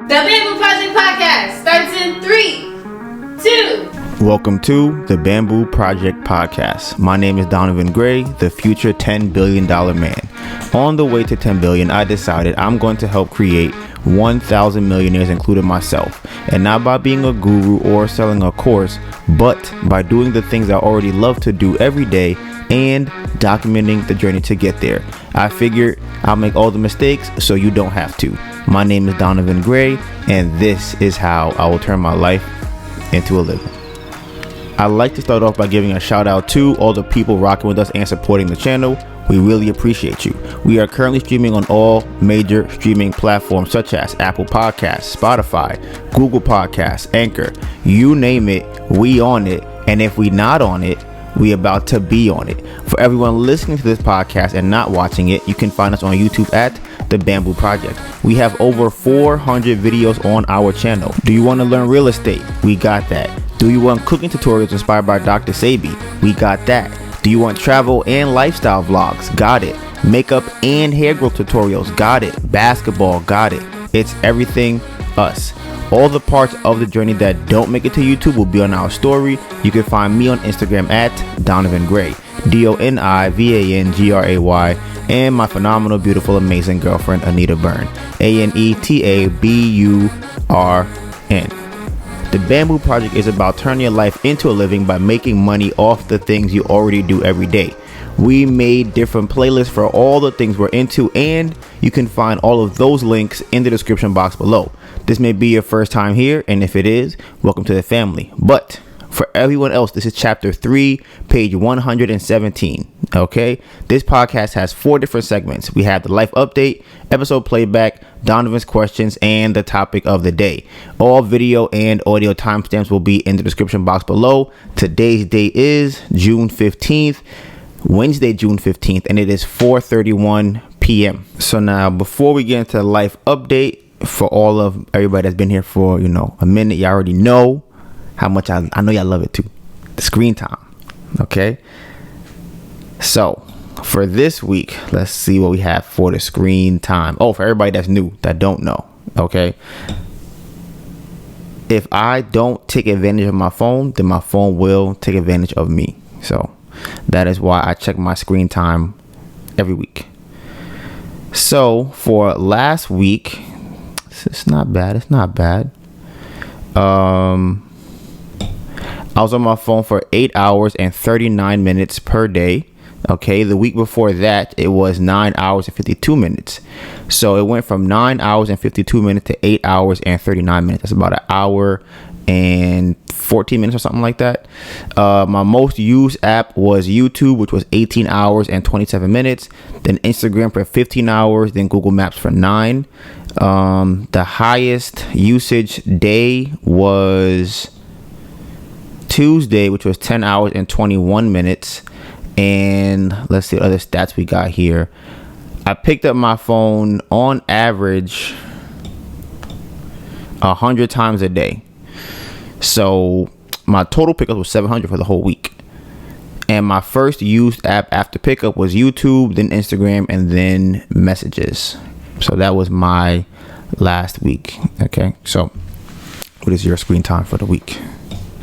The Bamboo Project Podcast starts in 3, 2. Welcome to the Bamboo Project Podcast. My name is DonivanGray, the future $10 billion man. On the way to 10 billion, I decided I'm going to help create 1,000 millionaires, including myself. And not by being a guru or selling a course, but by doing the things I already love to do every day and documenting the journey to get there. I figured I'll make all the mistakes so you don't have to. My name is DonivanGray, and this is how I will turn my life into a living. I'd like to start off by giving a shout out to all the people rocking with us and supporting the channel. We really appreciate you. We are currently streaming on all major streaming platforms such as Apple Podcasts, Spotify, Google Podcasts, Anchor. You name it, we on it. And if we not on it, we about to be on it. For everyone listening to this podcast and not watching it, you can find us on YouTube at The Bamboo Project. We have over 400 videos on our channel. Do you want to learn real estate? We got that. Do you want cooking tutorials inspired by Dr.Sebi? We got that. Do you want travel and lifestyle vlogs? Got it. Makeup and hair growth tutorials? Got it. Basketball? Got it. It's everything us. All the parts of the journey that don't make it to YouTube will be on our story. You can find me on Instagram at DonivanGray, DonivanGray, and my phenomenal, beautiful, amazing girlfriend, Anita Burn, ANETABURN. The Bamboo Project is about turning your life into a living by making money off the things you already do every day. We made different playlists for all the things we're into, and you can find all of those links in the description box below. This may be your first time here, and if it is, welcome to the family. But for everyone else, this is chapter 3, page 117. Okay, this podcast has 4 different segments. We have the life update, episode playback, Donovan's questions, and the topic of the day. All video and audio timestamps will be in the description box below. Today's date is June 15th. Wednesday, June 15th, and it is 4:31 p.m. So now, before we get into the life update, for all of everybody that's been here for, a minute, you already know how much I know y'all love it too. The screen time. Okay. So for this week, let's see what we have for the screen time. Oh, for everybody that's new, that don't know. Okay. If I don't take advantage of my phone, then my phone will take advantage of me. So that is why I check my screen time every week. So for last week, it's not bad. I was on my phone for 8 hours and 39 minutes per day. Okay, the week before that, it was 9 hours and 52 minutes. So it went from 9 hours and 52 minutes to 8 hours and 39 minutes. That's about an hour and 14 minutes or something like that. My most used app was YouTube, which was 18 hours and 27 minutes. Then Instagram for 15 hours. Then Google Maps for 9. The highest usage day was Tuesday, which was 10 hours and 21 minutes. And let's see what other stats we got here. I picked up my phone on average 100 times a day. So my total pickup was 700 for the whole week. And my first used app after pickup was YouTube, then Instagram, and then messages. So that was my last week. Okay. So what is your screen time for the week?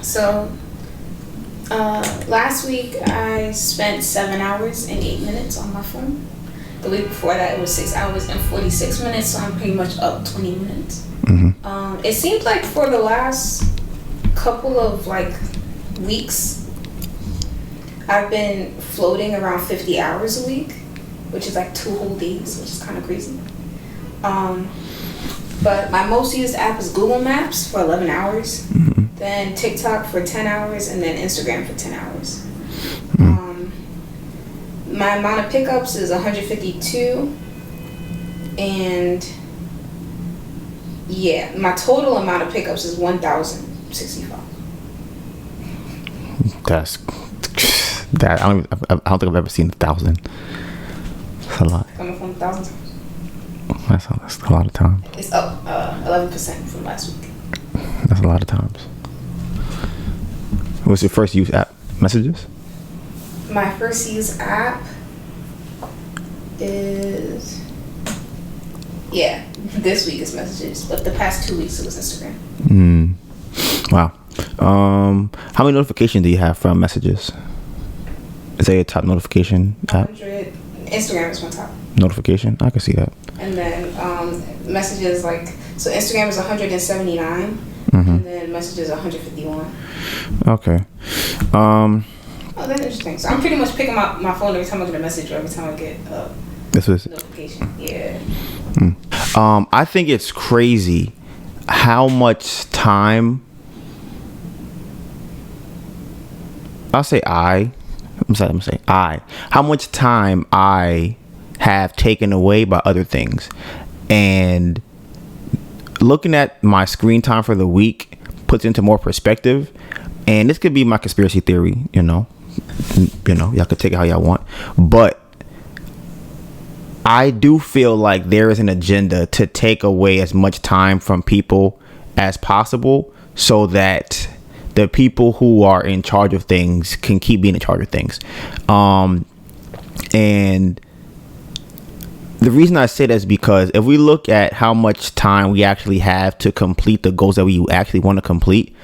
So last week I spent 7 hours and 8 minutes on my phone. The week before that it was 6 hours and 46 minutes. So I'm pretty much up 20 minutes. Mm-hmm. It seems like for the last couple of weeks I've been floating around 50 hours a week, which is 2 whole days, which is kind of crazy. But my most used app is Google Maps for 11 hours, mm-hmm. Then TikTok for 10 hours, and then Instagram for 10 hours. Mm-hmm. My amount of pickups is 152, and yeah, my total amount of pickups is 1,065. I don't think I've ever seen 1,000. That's a lot. Coming from 1,000 times. That's a lot of times. It's up 11% from last week. That's a lot of times. What's your first use app? Messages? My first use app is Yeah, this week is messages, but the past 2 weeks it was Instagram. Wow. How many notifications do you have from messages? Is there a top notification app? 100. Instagram is my top Notification? I can see that. and then messages like so. Instagram is 179, Mm-hmm. and then messages 151. Okay. Oh, that's interesting. So I'm pretty much picking my phone every time I get a message or every time I get a notification. Yeah. I think it's crazy how much time how much time I have taken away by other things. And looking at my screen time for the week puts into more perspective. And this could be my conspiracy theory, y'all could take it how y'all want, but I do feel like there is an agenda to take away as much time from people as possible so that the people who are in charge of things can keep being in charge of things. And the reason I say that is because if we look at how much time we actually have to complete the goals that we actually want to complete,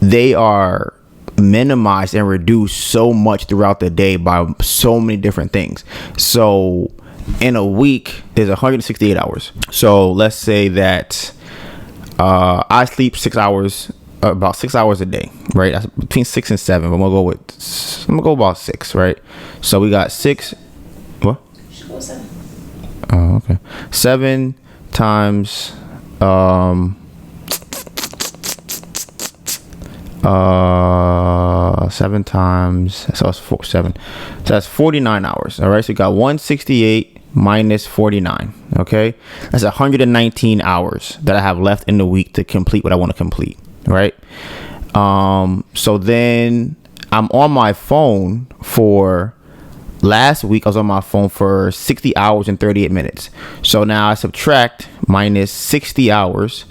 they are minimized and reduced so much throughout the day by so many different things. So in a week, there's 168 hours. So let's say that I sleep 6 hours, about 6 hours a day, right? That's between 6 and 7. But I'm gonna go about 6, right? So we got 6. What? Should go 7. Oh, okay. 7 times 7 times, so it's 7. So that's 49 hours. All right. So you got 168 minus 49. Okay. That's 119 hours that I have left in the week to complete what I want to complete. Right. So then I'm on my phone for last week. I was on my phone for 60 hours and 38 minutes. So now I subtract minus 60 hours.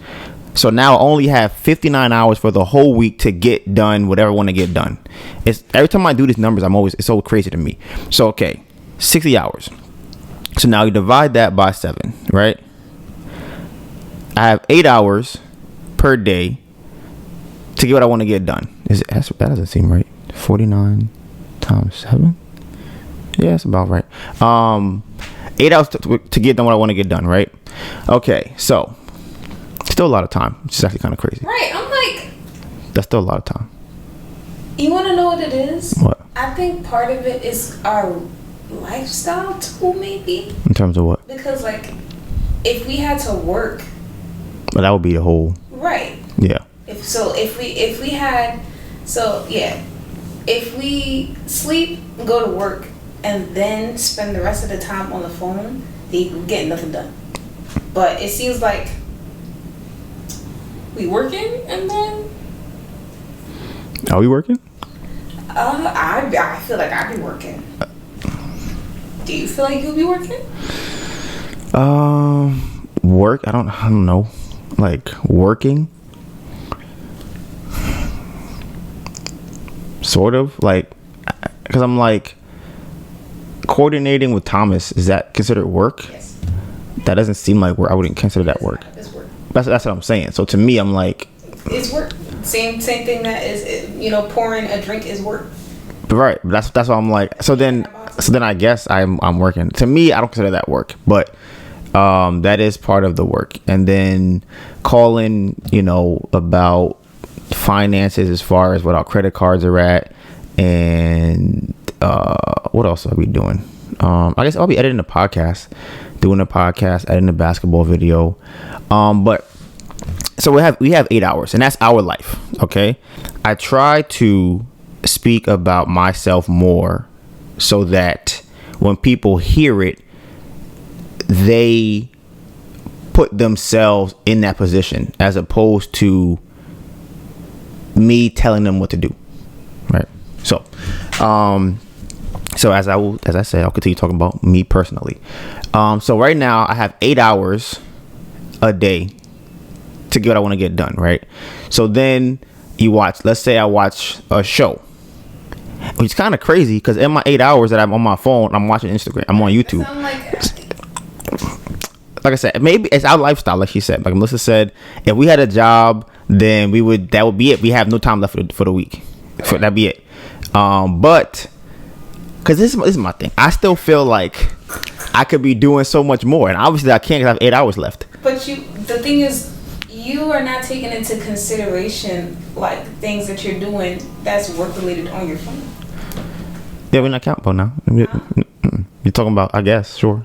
So now I only have 59 hours for the whole week to get done whatever I want to get done. It's every time I do these numbers, it's so crazy to me. So, okay, 60 hours. So now you divide that by 7, right? I have 8 hours per day to get what I want to get done. That doesn't seem right. 49 times 7? Yeah, that's about right. 8 hours to get done what I want to get done, right? Okay, so still a lot of time, which is actually kind of crazy. Right, I'm like, that's still a lot of time. You want to know what it is? What? I think part of it is our lifestyle too, maybe. In terms of what? Because like, if we had to work, but that would be the whole. Right. Yeah. If we sleep, go to work, and then spend the rest of the time on the phone, then you get nothing done. But it seems like we working and then. Are we working? I feel like I be working. Do you feel like you'll be working? Work? I don't know. Like working? Sort of. Like, because I'm like coordinating with Thomas. Is that considered work? Yes. That doesn't seem like work. I wouldn't consider that work. It's work. That's what I'm saying. So to me, I'm like, it's work. Same thing that is, pouring a drink is work. Right. That's why I'm like. So then I guess I'm working. To me, I don't consider that work, but that is part of the work. And then calling, about finances as far as what our credit cards are at, and what else are we doing? I guess I'll be editing a podcast, editing a basketball video. But so we have 8 hours, and that's our life. Okay. I try to speak about myself more so that when people hear it, they put themselves in that position as opposed to me telling them what to do. Right. So, as I said, I'll continue talking about me personally. So right now I have 8 hours a day to get what I want to get done. Right. So then let's say I watch a show, which is kind of crazy because in my 8 hours that I'm on my phone, I'm watching Instagram, I'm on YouTube. like I said, maybe it's our lifestyle. Like she said, like Melissa said, if we had a job, then that would be it. We have no time left for the week. That'd be it. But because this is my thing, I still feel like I could be doing so much more, and obviously I can't because I have 8 hours left. But the thing is, you are not taking into consideration like things that you're doing that's work related on your phone. Yeah, we're not counting about now. You're talking about, I guess, sure.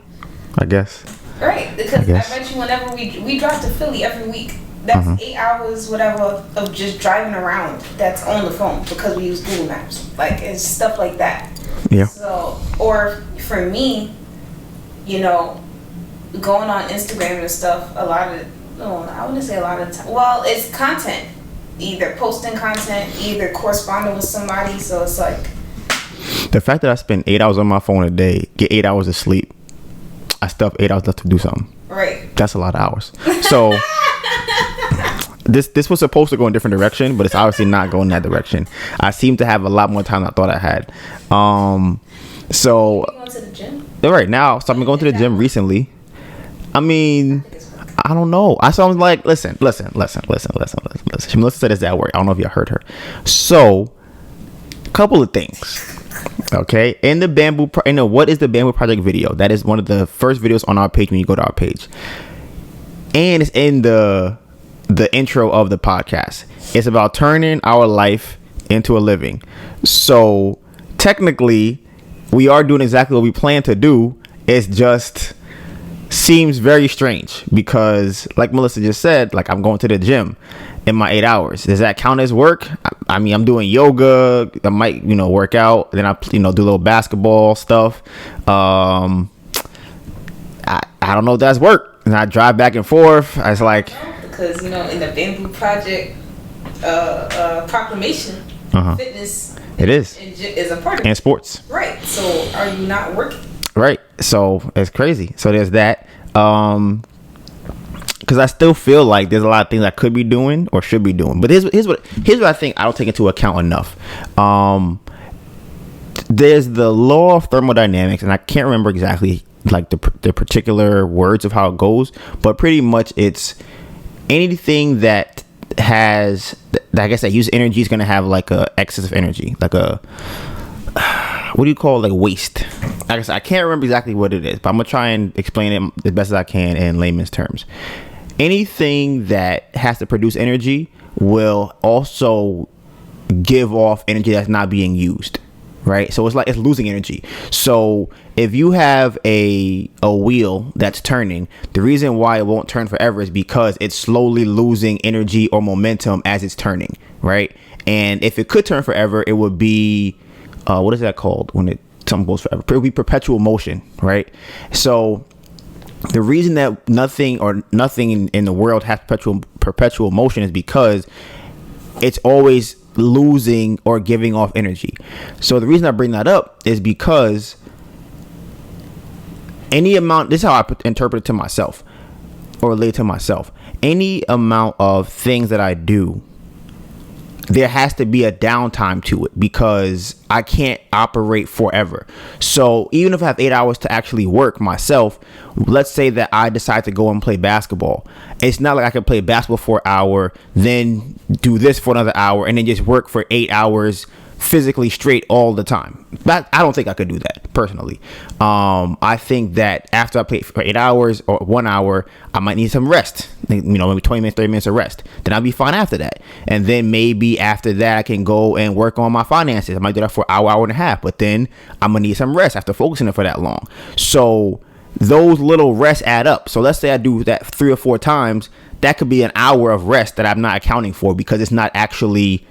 I guess. Right, because I bet you whenever we drive to Philly every week, that's 8 hours, whatever, of just driving around that's on the phone because we use Google Maps. Like, it's stuff like that. Yeah. So, or for me, you know, going on Instagram and stuff, I wouldn't say a lot of time. Well, it's content. Either posting content, either corresponding with somebody. So it's like... The fact that I spend 8 hours on my phone a day, get 8 hours of sleep, I still have 8 hours left to do something. Right. That's a lot of hours. So... This was supposed to go in a different direction, but it's obviously not going that direction. I seem to have a lot more time than I thought I had. So... You going to the gym? Right now, so I've been going to the gym recently. I mean... I don't know. I was like, listen. Melissa said it's at work. I don't know if y'all heard her. So, a couple of things. Okay, in the Bamboo, what is the Bamboo Project video? That is one of the first videos on our page when you go to our page, and it's in the intro of the podcast. It's about turning our life into a living. So, technically, we are doing exactly what we plan to do. It's just seems very strange because, like Melissa just said, like I'm going to the gym in my 8 hours. Does that count as work? I mean, I'm doing yoga. I might, work out. Then I, do a little basketball stuff. I don't know if that's work. And I drive back and forth. I was like, because in the Bamboo Project proclamation, fitness is a part of it. And sports. Right. So are you not working? Right. So it's crazy. So there's that. Because I still feel like there's a lot of things I could be doing or should be doing. But here's what I think I don't take into account enough. There's the law of thermodynamics, and I can't remember exactly like the particular words of how it goes, but pretty much it's anything that has, I guess, that uses energy is going to have like a excess of energy, like a what do you call it? Like waste. Like I said, I can't remember exactly what it is, but I'm gonna try and explain it as best as I can in layman's terms. Anything that has to produce energy will also give off energy that's not being used, right? So it's like it's losing energy. So if you have a wheel that's turning, the reason why it won't turn forever is because it's slowly losing energy or momentum as it's turning, right? And if it could turn forever, it would be what is that called when something goes forever? It would be perpetual motion, right? So the reason that nothing in the world has perpetual motion is because it's always losing or giving off energy. So the reason I bring that up is because any amount, this is how I interpret it to myself or relate to myself. Any amount of things that I do, there has to be a downtime to it because I can't operate forever. So even if I have 8 hours to actually work myself, let's say that I decide to go and play basketball. It's not like I can play basketball for an hour, then do this for another hour, and then just work for 8 hours physically straight all the time. I don't think I could do that personally. I think that after I play for 8 hours or 1 hour, I might need some rest. Maybe 20 minutes, 30 minutes of rest. Then I'll be fine after that. And then maybe after that, I can go and work on my finances. I might do that for an hour and a half. But then I'm going to need some rest after focusing it for that long. So those little rests add up. So let's say I do that 3 or 4 times. That could be an hour of rest that I'm not accounting for because it's not actually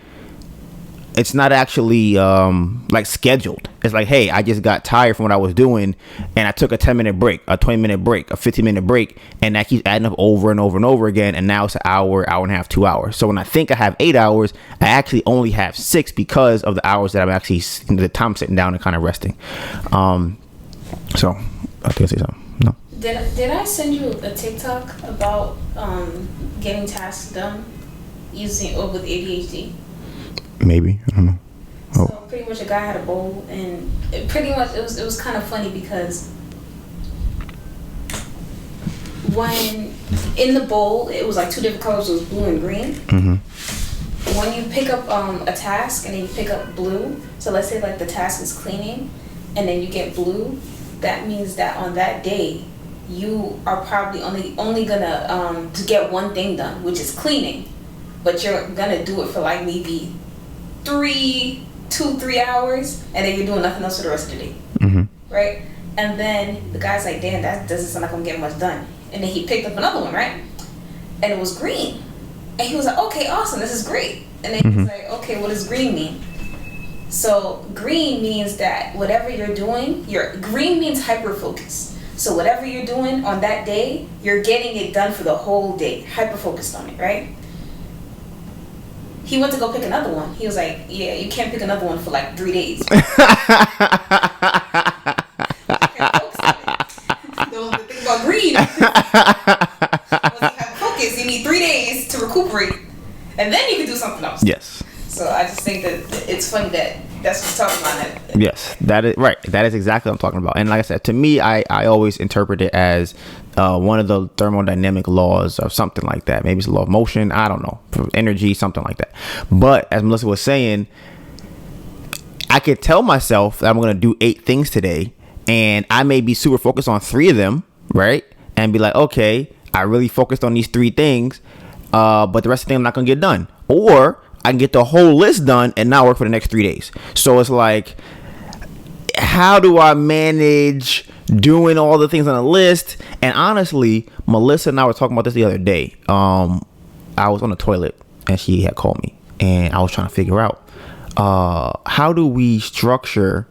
like scheduled. It's like, hey, I just got tired from what I was doing and I took a 10-minute break, a 20-minute break, a 15-minute break, and that keeps adding up over and over and over again, and now it's an hour and a half, 2 hours. So when I think I have 8 hours, I actually only have 6 because of the hours that I'm actually the time sitting down and kind of resting. So I think I say something. No. Did I send you a TikTok about getting tasks done with ADHD? Maybe, I don't know. So pretty much a guy had a bowl, and it was kind of funny because when in the bowl, it was like 2 different colors. It was blue and green. Mm-hmm. When you pick up a task and then you pick up blue, so let's say like the task is cleaning, and then you get blue, that means that on that day, you are probably only gonna to get one thing done, which is cleaning, but you're gonna do it for like maybe 2-3 hours, and then you're doing nothing else for the rest of the day. Mm-hmm. Right? And then the guy's like, damn, that doesn't sound like I'm getting much done. And then he picked up another one, right? And it was green. And he was like, okay, awesome, this is great. And then he was like, okay, what does green mean? So green means that whatever you're doing, green means hyper-focus. So whatever you're doing on that day, you're getting it done for the whole day, hyper-focused on it, right? He went to go pick another one. He was like, yeah, you can't pick another one for like 3 days. The thing about green was you have focus. You need 3 days to recuperate, and then you can do something else. Yes. So I just think that it's funny that that's what he's talking about. Yes, that is right. That is exactly what I'm talking about. And like I said, to me, I always interpret it as one of the thermodynamic laws or something like that. Maybe it's a law of motion. I don't know. Energy, something like that. But as Melissa was saying, I could tell myself that I'm going to do 8 things today, and I may be super focused on 3 of them, right? And be like, okay, I really focused on these 3 things, but the rest of the thing I'm not going to get done. Or I can get the whole list done and not work for the next 3 days. So it's like, how do I manage doing all the things on the list? And honestly, Melissa and I were talking about this the other day. I was on the toilet and she had called me, and I was trying to figure out how do we structure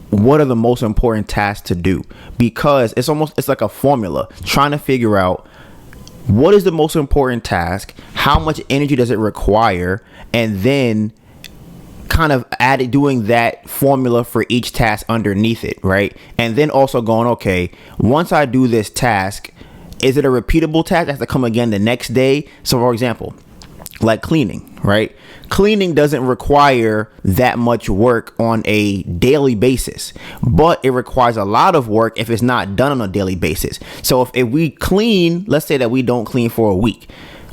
what are the most important tasks to do, because it's like a formula, trying to figure out what is the most important task, how much energy does it require, and then kind of doing that formula for each task underneath it, right? And then also going, okay, once I do this task, is it a repeatable task that has to come again the next day? So for example, like cleaning, right? Cleaning doesn't require that much work on a daily basis, but it requires a lot of work if it's not done on a daily basis. So if we clean, let's say that we don't clean for a week,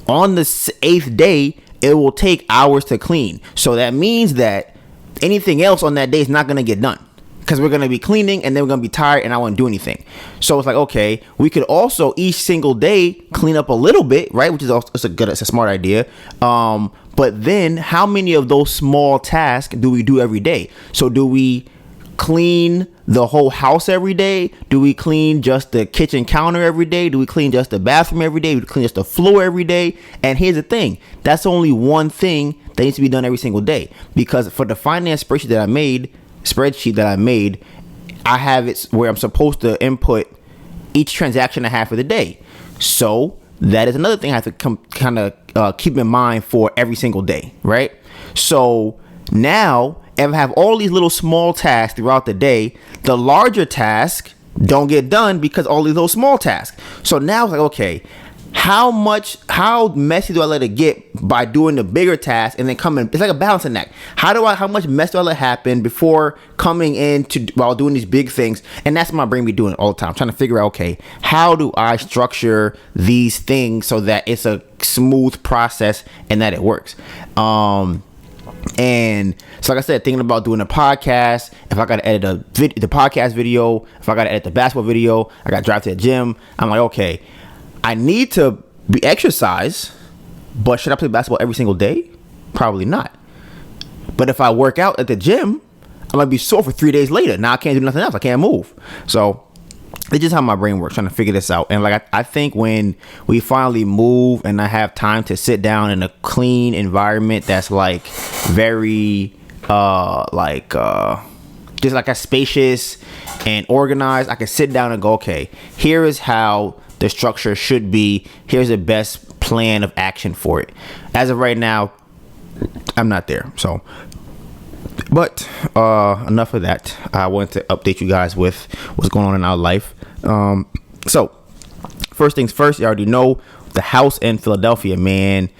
on the 8th day, it will take hours to clean. So that means that anything else on that day is not going to get done, because we're going to be cleaning and then we're going to be tired and I won't do anything. So it's like, okay, we could also each single day clean up a little bit, right? Which is also it's a smart idea. But then how many of those small tasks do we do every day? So do we clean the whole house every day? Do we clean just the kitchen counter every day? Do we clean just the bathroom every day? Do we clean just the floor every day? And here's the thing, that's only one thing that needs to be done every single day, because for the finance spreadsheet that I made, I have it where I'm supposed to input each transaction I have for the day. So that is another thing I have to kind of keep in mind for every single day, right? So now, if I have all these little small tasks throughout the day, the larger tasks don't get done because all these little small tasks. So now it's like, okay, how messy do I let it get by doing the bigger task and then coming? It's like a balancing act. How much mess do I let happen before coming in while doing these big things? And that's my brain be doing all the time, trying to figure out, okay, how do I structure these things so that it's a smooth process and that it works? And so like I said, thinking about doing a podcast, if I got to edit the podcast video, if I got to edit the basketball video, I got to drive to the gym. I'm like, okay, I need to be exercise, but should I play basketball every single day? Probably not. But if I work out at the gym, I might be sore for 3 days later. Now I can't do nothing else. I can't move. So it's just how my brain works, trying to figure this out. And like I think when we finally move and I have time to sit down in a clean environment that's like very just like a spacious and organized, I can sit down and go, okay, here is how the structure should be. Here's the best plan of action for it. As of right now, I'm not there. So, but enough of that. I wanted to update you guys with what's going on in our life. So first things first, you already know the house in Philadelphia, man.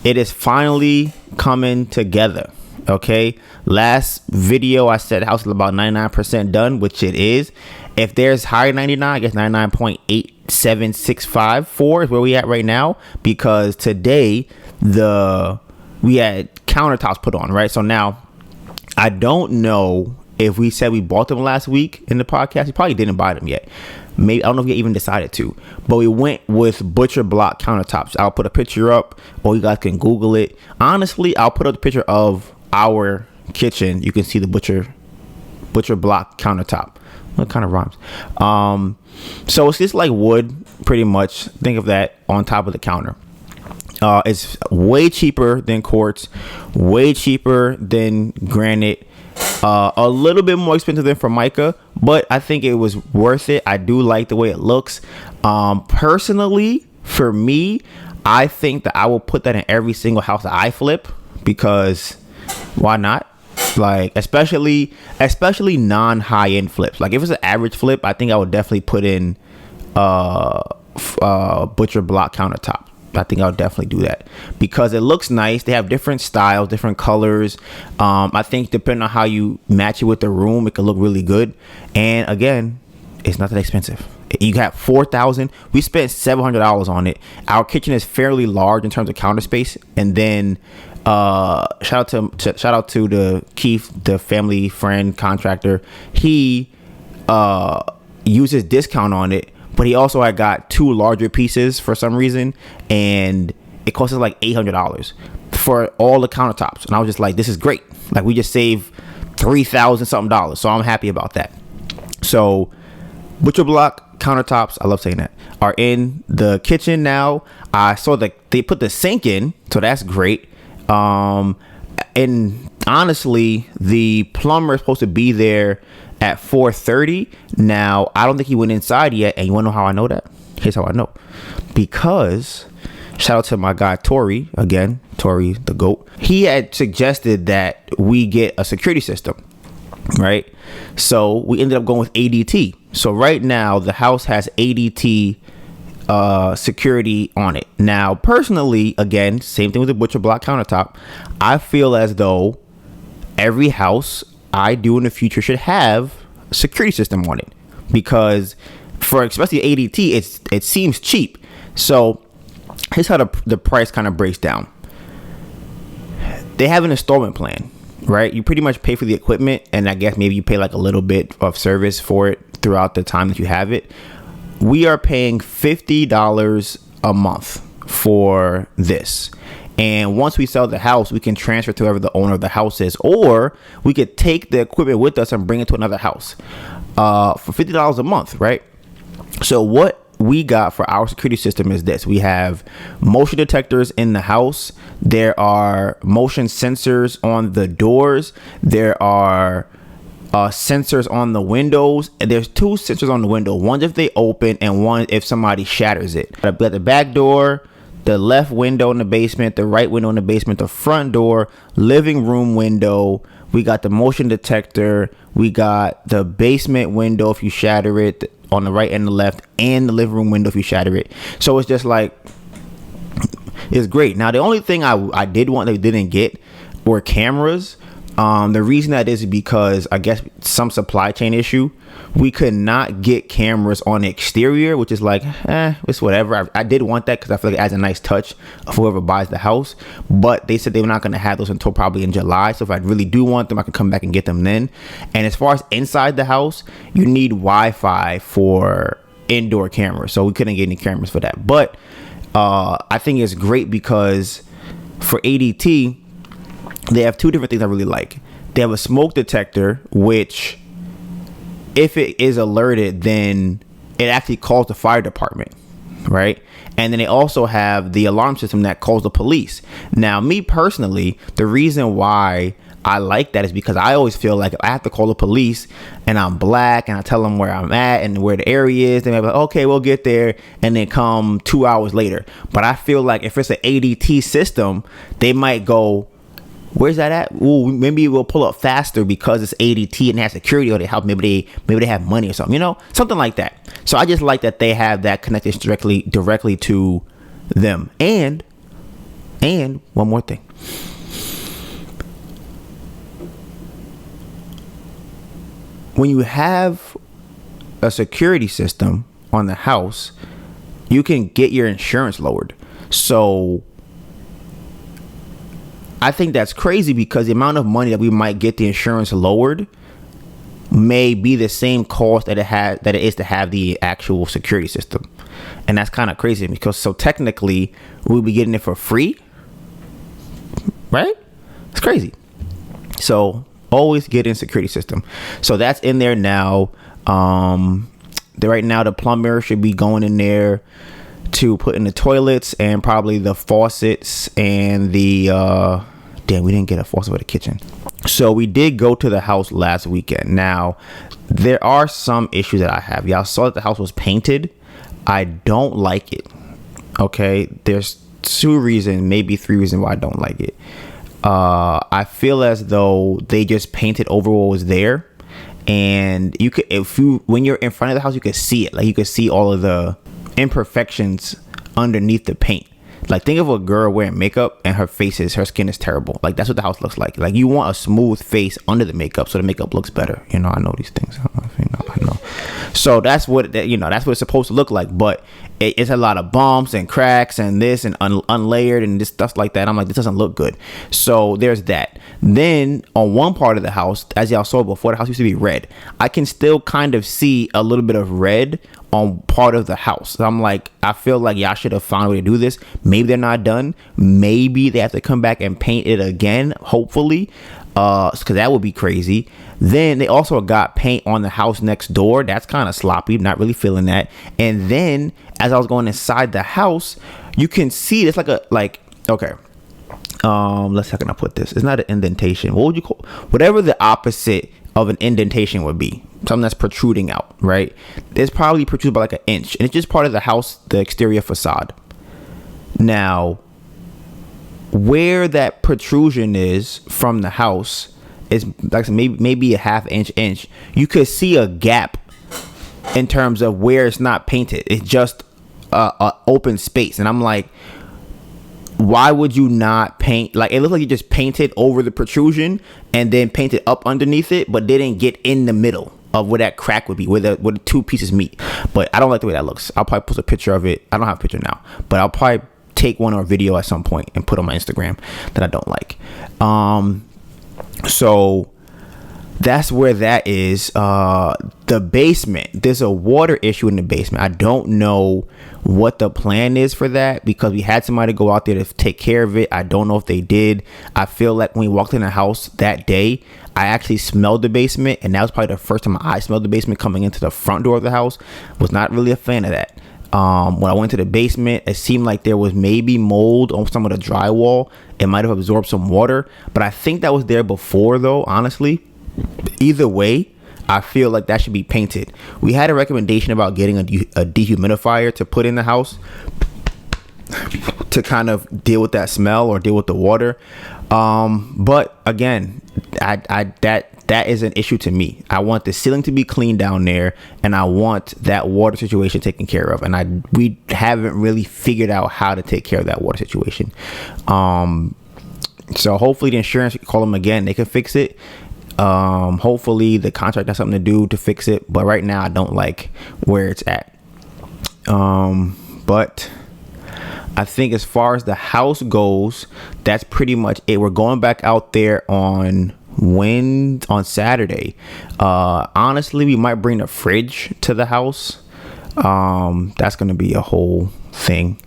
It is finally coming together. Okay. Last video I said the house is about 99% done, which it is. If there's higher 99, I guess 99.8765 is where we at right now, because today we had countertops put on, right? So now I don't know if we said we bought them last week in the podcast. We probably didn't buy them yet. Maybe, I don't know if we even decided to, but we went with butcher block countertops. I'll put a picture up, or you guys can Google it. Honestly, I'll put up the picture of our kitchen. You can see the butcher block countertop. What kind of rhymes? So it's just like wood, pretty much. Think of that on top of the counter. It's way cheaper than quartz, way cheaper than granite, a little bit more expensive than Formica, but I think it was worth it. I do like the way it looks. Personally, for me, I think that I will put that in every single house that I flip, because why not? Like, especially non-high-end flips. Like, if it's an average flip, I think I would definitely put in butcher block countertop. I think I'll definitely do that because it looks nice. They have different styles, different colors. I think depending on how you match it with the room, it can look really good. And again, it's not that expensive. You got $4,000. We spent $700 on it. Our kitchen is fairly large in terms of counter space. And then shout out to the Keith, the family friend contractor. He uses discount on it, but he also had got 2 larger pieces for some reason, and it cost us like $800 for all the countertops. And I was just like, this is great. Like, we just saved $3,000 something. So I'm happy about that. So butcher block countertops, I love saying that, are in the kitchen now. I saw that they put the sink in, so that's great. And honestly, the plumber is supposed to be there at 4:30. Now, I don't think he went inside yet. And you want to know how I know that? Here's how I know. Because, shout out to my guy, Tori, again, Tori the GOAT. He had suggested that we get a security system, right? So we ended up going with ADT. So right now, the house has ADT security on it. Now, personally, again, same thing with the butcher block countertop. I feel as though every house I do in the future should have a security system on it, because for especially ADT, it seems cheap. So here's how the price kind of breaks down. They have an installment plan, right? You pretty much pay for the equipment, and I guess maybe you pay like a little bit of service for it throughout the time that you have it. We are paying $50 a month for this. And once we sell the house, we can transfer to whoever the owner of the house is, or we could take the equipment with us and bring it to another house for $50 a month, right? So what we got for our security system is this. We have motion detectors in the house. There are motion sensors on the doors. There are sensors on the windows, and there's 2 sensors on the window. One if they open, and one if somebody shatters it. At the back door, the left window in the basement, the right window in the basement, the front door, living room window. We got the motion detector. We got the basement window if you shatter it on the right and the left, and the living room window if you shatter it. So it's just like, it's great. Now, the only thing I did want that we didn't get were cameras. The reason that is because I guess some supply chain issue. We could not get cameras on the exterior, which is like, it's whatever. I did want that because I feel like it adds a nice touch of whoever buys the house. But they said they were not going to have those until probably in July. So if I really do want them, I can come back and get them then. And as far as inside the house, you need Wi-Fi for indoor cameras. So we couldn't get any cameras for that. But I think it's great because for ADT, they have 2 different things I really like. They have a smoke detector, which if it is alerted, then it actually calls the fire department, right? And then they also have the alarm system that calls the police. Now, me personally, the reason why I like that is because I always feel like if I have to call the police and I'm black and I tell them where I'm at and where the area is, they may be like, okay, we'll get there, and then come 2 hours later. But I feel like if it's an ADT system, they might go, where's that at? Ooh, maybe we'll pull up faster because it's ADT and has security, or they help. Maybe they have money or something, something like that. So I just like that they have that connected directly to them. And one more thing. When you have a security system on the house, you can get your insurance lowered. So I think that's crazy, because the amount of money that we might get the insurance lowered may be the same cost that it is to have the actual security system. And that's kind of crazy, because so technically we'll be getting it for free, right? It's crazy. So always get in security system. So that's in there now. Right now the plumber should be going in there to put in the toilets and probably the faucets and the we didn't get a faucet for the kitchen. So we did go to the house last weekend. Now there are some issues that I have. Y'all saw that the house was painted. I don't like it. Okay, there's 2 reasons, maybe 3 reasons why I don't like it. I feel as though they just painted over what was there, and you could, when you're in front of the house, you could see it. Like, you could see all of the imperfections underneath the paint. Like, think of a girl wearing makeup and her skin is terrible. Like, that's what the house looks like. Like, you want a smooth face under the makeup so the makeup looks better. You know, I know these things. I know. So that's what it's supposed to look like. But it's a lot of bumps and cracks and this and unlayered and this stuff like that. I'm like, this doesn't look good. So there's that. Then on one part of the house, as y'all saw before, the house used to be red. I can still kind of see a little bit of red on part of the house. So I'm like, I feel like y'all should have found a way to do this. Maybe they're not done. Maybe they have to come back and paint it again, hopefully, because that would be crazy. Then they also got paint on the house next door. That's kind of sloppy. Not really feeling that. And then as I was going inside the house, you can see it's okay. Let's how can I put this? It's not an indentation. What would you call whatever the opposite of an indentation would be? Something that's protruding out, right? It's probably protruded by like an inch, and it's just part of the house, the exterior facade. Now, where that protrusion is from the house is like maybe a half inch. You could see a gap in terms of where it's not painted. It's just a open space, and I'm like, why would you not paint? Like, it looks like you just painted over the protrusion and then painted up underneath it, but didn't get in the middle of where that crack would be, where the 2 pieces meet. But I don't like the way that looks. I'll probably post a picture of it. I don't have a picture now, but I'll probably take one or a video at some point and put on my Instagram that I don't like. So that's where that is. The basement, there's a water issue in the basement. I don't know what the plan is for that, because we had somebody go out there to take care of it. I don't know if they did. I feel like when we walked in the house that day, I actually smelled the basement, and that was probably the first time I smelled the basement coming into the front door of the house. Was not really a fan of that. When I went to the basement, it seemed like there was maybe mold on some of the drywall. It might have absorbed some water, but I think that was there before, though, honestly. Either way, I feel like that should be painted. We had a recommendation about getting a dehumidifier to put in the house to kind of deal with that smell or deal with the water. But again, that is an issue to me. I want the ceiling to be clean down there, and I want that water situation taken care of. And we haven't really figured out how to take care of that water situation. So hopefully the insurance, call them again, they can fix it. Hopefully the contract has something to do to fix it, but right now I don't like where it's at. But I think as far as the house goes, that's pretty much it. We're going back out there on Saturday. Honestly, we might bring the fridge to the house. That's gonna be a whole thing.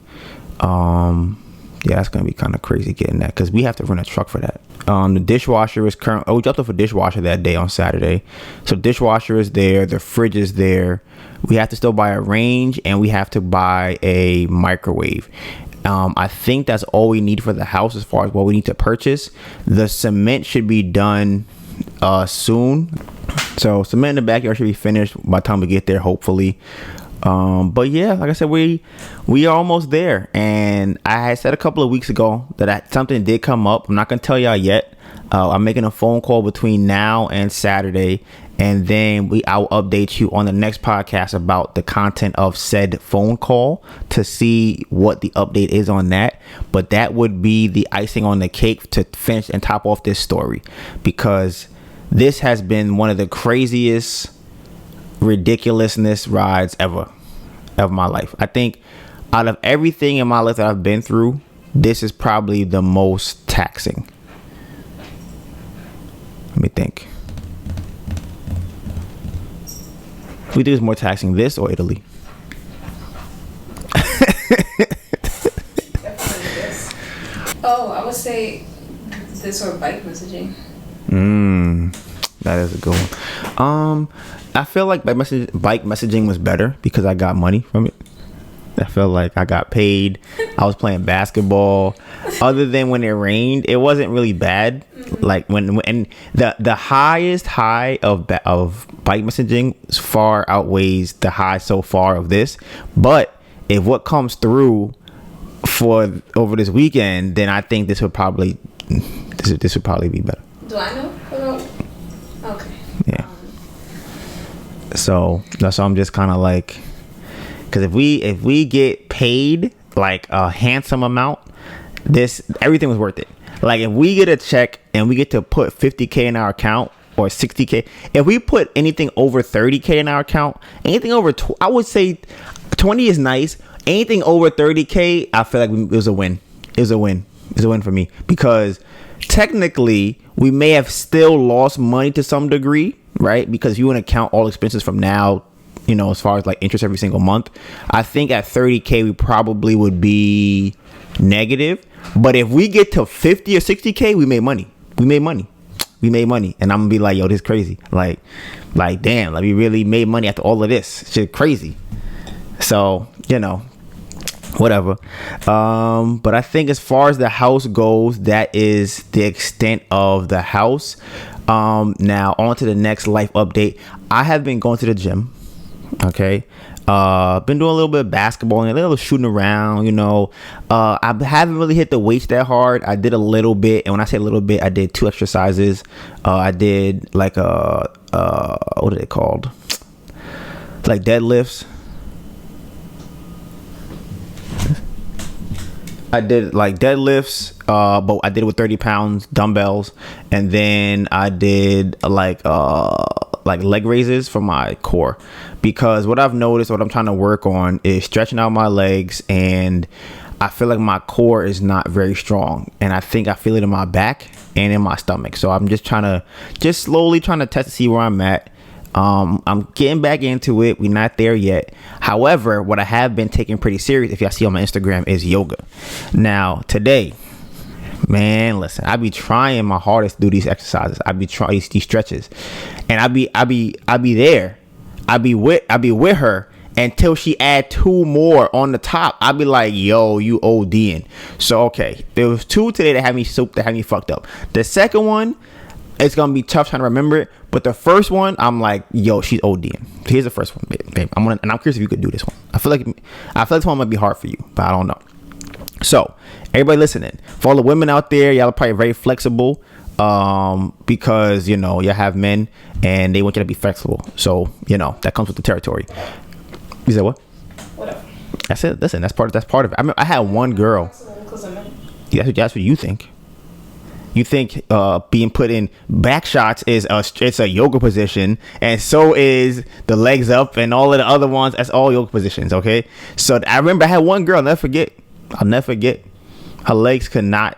Yeah, that's gonna be kind of crazy getting that, because we have to rent a truck for that. The dishwasher is we dropped off a dishwasher that day on Saturday. So dishwasher is there, the fridge is there. We have to still buy a range, and we have to buy a microwave. I think that's all we need for the house as far as what we need to purchase. The cement should be done soon. So cement in the backyard should be finished by the time we get there, hopefully. But yeah, like I said, we are almost there. And I had said a couple of weeks ago that something did come up. I'm not gonna tell y'all yet. I'm making a phone call between now and Saturday, and then I'll update you on the next podcast about the content of said phone call to see what the update is on that. But that would be the icing on the cake to finish and top off this story, because this has been one of the craziest ridiculousness rides ever of my life. I think out of everything in my life that I've been through, this is probably the most taxing. Let me think. We think it's more taxing, this or Italy? Definitely this. Oh, I would say this or bike messaging. That is a good one. I feel like bike messaging was better because I got money from it. I felt like I got paid. I was playing basketball. Other than when it rained, it wasn't really bad. Like when and the highest high of bike messaging far outweighs the high so far of this. But if what comes through for over this weekend, then I think this would probably be better. Do I know? Okay. Yeah. So I'm just kind of like, because if we get paid like a handsome amount, everything was worth it. Like if we get a check and we get to put 50K in our account or 60K, if we put anything over 30K in our account, anything over I would say 20 is nice. Anything over 30K, I feel like it was a win. It was a win. It's a win for me because technically we may have still lost money to some degree, right? Because if you want to count all expenses from now, as far as like interest every single month, I think at 30K we probably would be negative. But if we get to 50 or 60K, we made money. And I'm gonna be like, yo, this is crazy. Like damn, like we really made money after all of this. Shit crazy. So, whatever. But I think as far as the house goes, that is the extent of the house. Now on to the next life update. I have been going to the gym. Okay. Been doing a little bit of basketball and a little shooting around, I haven't really hit the weights that hard. I did a little bit. And when I say a little bit, I did 2 exercises. I did like what are they called? Like deadlifts. I did like deadlifts, but I did it with 30 pounds dumbbells, and then I did like leg raises for my core, because what I've noticed, what I'm trying to work on is stretching out my legs, and I feel like my core is not very strong, and I think I feel it in my back and in my stomach. So I'm just slowly trying to test to see where I'm at. I'm getting back into it. We're not there yet. However, what I have been taking pretty serious, if y'all see on my Instagram, is yoga. Now today, man, listen, I be trying my hardest to do these exercises. I be trying these stretches, and I be there. I be with her until she add 2 more on the top. I be like, yo, you ODing. So okay, there was 2 today that had me fucked up. The second one, it's gonna be tough trying to remember it, but the first one, I'm like, yo, she's ODing. Here's the first one, babe. And I'm curious if you could do this one. I feel like this one might be hard for you, but I don't know. So everybody listening, for all the women out there, y'all are probably very flexible, because y'all have men and they want you to be flexible. So that comes with the territory. You said what? Whatever. That's it. Listen, that's part of it. I had one girl. Yeah, that's what you think. You think being put in back shots is it's a yoga position, and so is the legs up and all of the other ones. That's all yoga positions, okay? So I remember I had one girl. I'll never forget. Her legs could not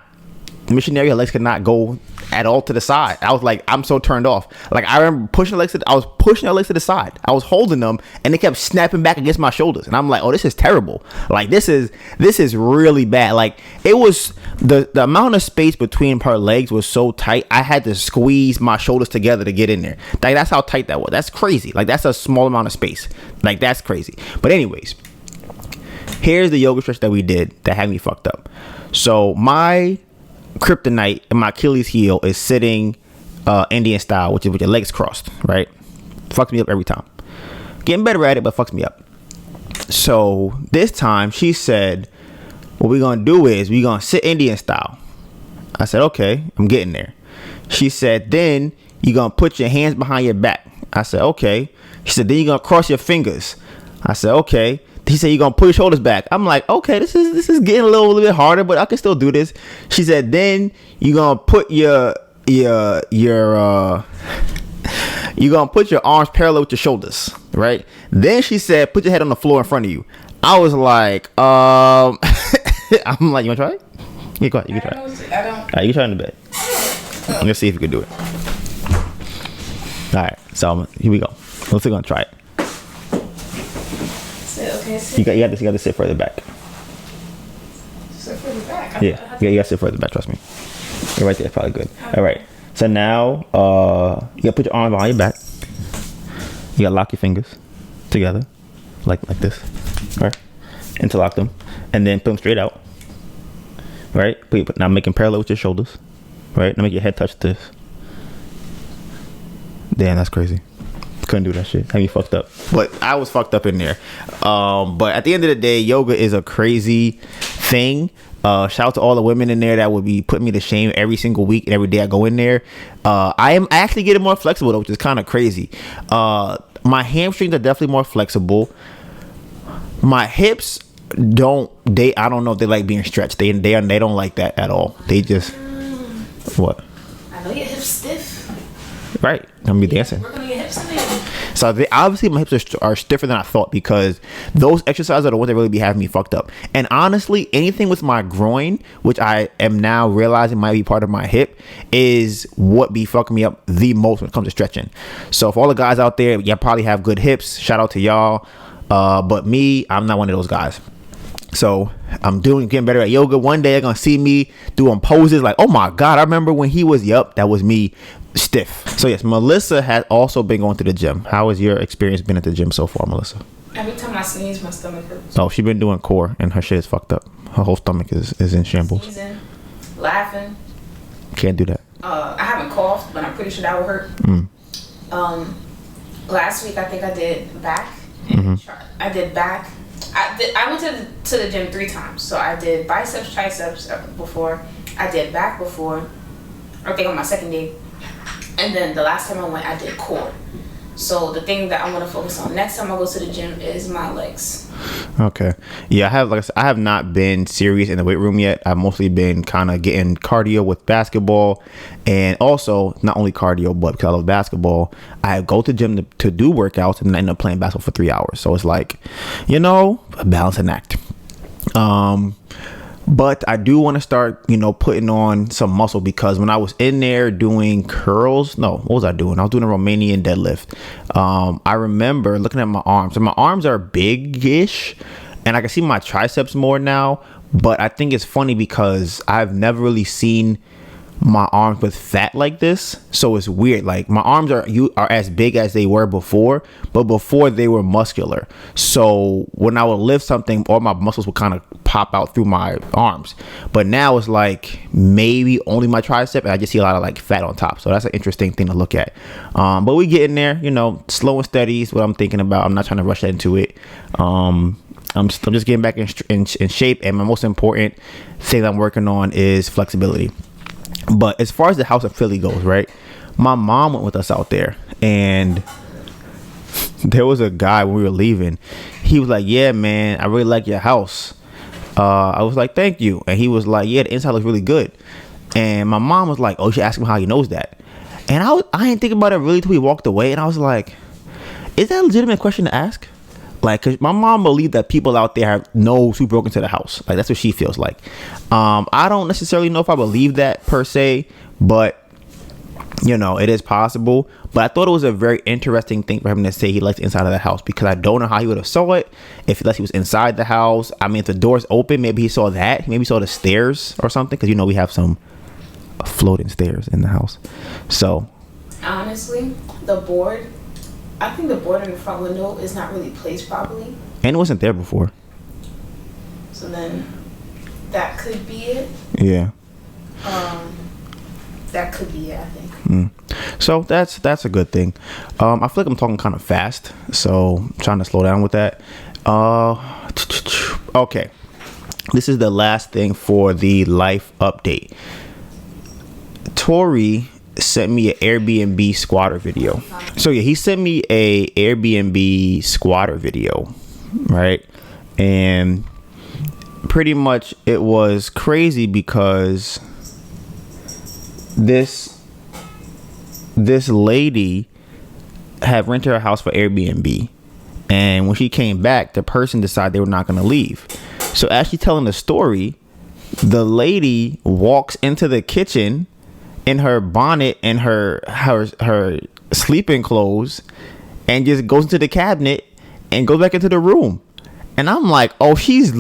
go at all to the side. I was like, I'm so turned off. Like I remember pushing her legs to the side. I was holding them, and they kept snapping back against my shoulders. And I'm like, oh, this is terrible. Like this is really bad. Like it was the amount of space between her legs was so tight. I had to squeeze my shoulders together to get in there. Like that's how tight that was. That's crazy. Like that's a small amount of space. Like that's crazy. But anyways, here's the yoga stretch that we did that had me fucked up. So my kryptonite and my Achilles heel is sitting Indian style, which is with your legs crossed, right? Fucks me up every time. Getting better at it, but fucks me up. So this time she said, what we're gonna do is we're gonna sit Indian style. I said, okay, I'm getting there. She said, then you're gonna put your hands behind your back. I said, okay. She said, then you're gonna cross your fingers. I said, okay. He said, you're gonna pull your shoulders back. I'm like, okay, this is getting a little bit harder, but I can still do this. She said, then you're gonna put your You're gonna put your arms parallel with your shoulders, right? Then she said, put your head on the floor in front of you. I was like, I'm like, you wanna try it? Yeah, go ahead. You can try it. I don't. All right, you try in the bed. Let's see if you can do it. All right, so here we go. Let's gonna try it. Okay. You got to sit further back. Sit further back. Yeah, you got to sit further back. Trust me. You're right there. It's probably good. Okay. All right. So now, you gotta put your arm behind your back. You gotta lock your fingers together, like this. Right. Interlock them, and then put them straight out. Right. Now make them parallel with your shoulders. Right. Now make your head touch this. Damn, that's crazy. Couldn't do that shit. Had me fucked up. But I was fucked up in there. But at the end of the day, yoga is a crazy thing. Shout out to all the women in there that would be putting me to shame every single week and every day I go in there. I actually getting more flexible though, which is kind of crazy. My hamstrings are definitely more flexible. My hips I don't know if they like being stretched. They don't like that at all. They just what? I know your hips stiff. Right. I'm be dancing. Work on your hips today. So obviously my hips are stiffer than I thought because those exercises are the ones that really be having me fucked up. And honestly, anything with my groin, which I am now realizing might be part of my hip, is what be fucking me up the most when it comes to stretching. So for all the guys out there, y'all probably have good hips. Shout out to y'all. But me, I'm not one of those guys. So I'm getting better at yoga. One day they're gonna see me doing poses like, oh my god, I remember when he was that was me, stiff. So yes, Melissa has also been going to the gym. How has your experience been at the gym so far, Melissa? Every time I sneeze, my stomach hurts. Oh, she's been doing core and her shit is fucked up. Her whole stomach is in shambles. Sneezing, laughing. Can't do that. I haven't coughed, but I'm pretty sure that would hurt. Last week I think I did back. I did back. I went to the gym 3 times. So I did biceps, triceps before. I did back before. I think on my second day. And then the last time I went, I did core. So the thing that I want to focus on next time I go to the gym is my legs. Okay. Yeah, I have not been serious in the weight room yet. I've mostly been kind of getting cardio with basketball, and also not only cardio, but because I love basketball, I go to the gym to do workouts and then I end up playing basketball for 3 hours. So it's like, a balancing act. But I do want to start, putting on some muscle because when I was in there doing curls, what was I doing? I was doing a Romanian deadlift. I remember looking at my arms, and my arms are big-ish, and I can see my triceps more now. But I think it's funny because I've never really seen my arms with fat like this, so it's weird. Like my arms are as big as they were before, but before they were muscular. So when I would lift something, all my muscles would kind of pop out through my arms. But now it's like maybe only my tricep, and I just see a lot of like fat on top. So that's an interesting thing to look at. But we get in there, slow and steady is what I'm thinking about. I'm not trying to rush into it. I'm just getting back in shape, and my most important thing I'm working on is flexibility. But as far as the house in Philly goes, right? My mom went with us out there, and there was a guy when we were leaving. He was like, "Yeah, man, I really like your house." I was like, "Thank you." And he was like, "Yeah, the inside looks really good." And my mom was like, "Oh, you should ask him how he knows that." And I didn't think about it really till we walked away. And I was like, "Is that a legitimate question to ask?" Like, cause my mom believed that people out there knows who broke into the house. Like, that's what she feels like. I don't necessarily know if I believe that per se, but it is possible. But I thought it was a very interesting thing for him to say he likes the inside of the house, because I don't know how he would have saw it if he was inside the house. I mean, if the door's open, maybe he saw that. Maybe he saw the stairs or something, because we have some floating stairs in the house. So honestly, I think the board in the front window is not really placed properly. And it wasn't there before. So then that could be it. Yeah. That could be it, I think. So that's a good thing. I feel like I'm talking kind of fast, so I'm trying to slow down with that. Okay. This is the last thing for the life update. Tori sent me an Airbnb squatter video. So yeah, he sent me a Airbnb squatter video, right? And pretty much it was crazy because this lady had rented her house for Airbnb. And when she came back, the person decided they were not going to leave. So as she's telling the story, the lady walks into the kitchen in her bonnet and her sleeping clothes and just goes into the cabinet and goes back into the room. And I'm like, she's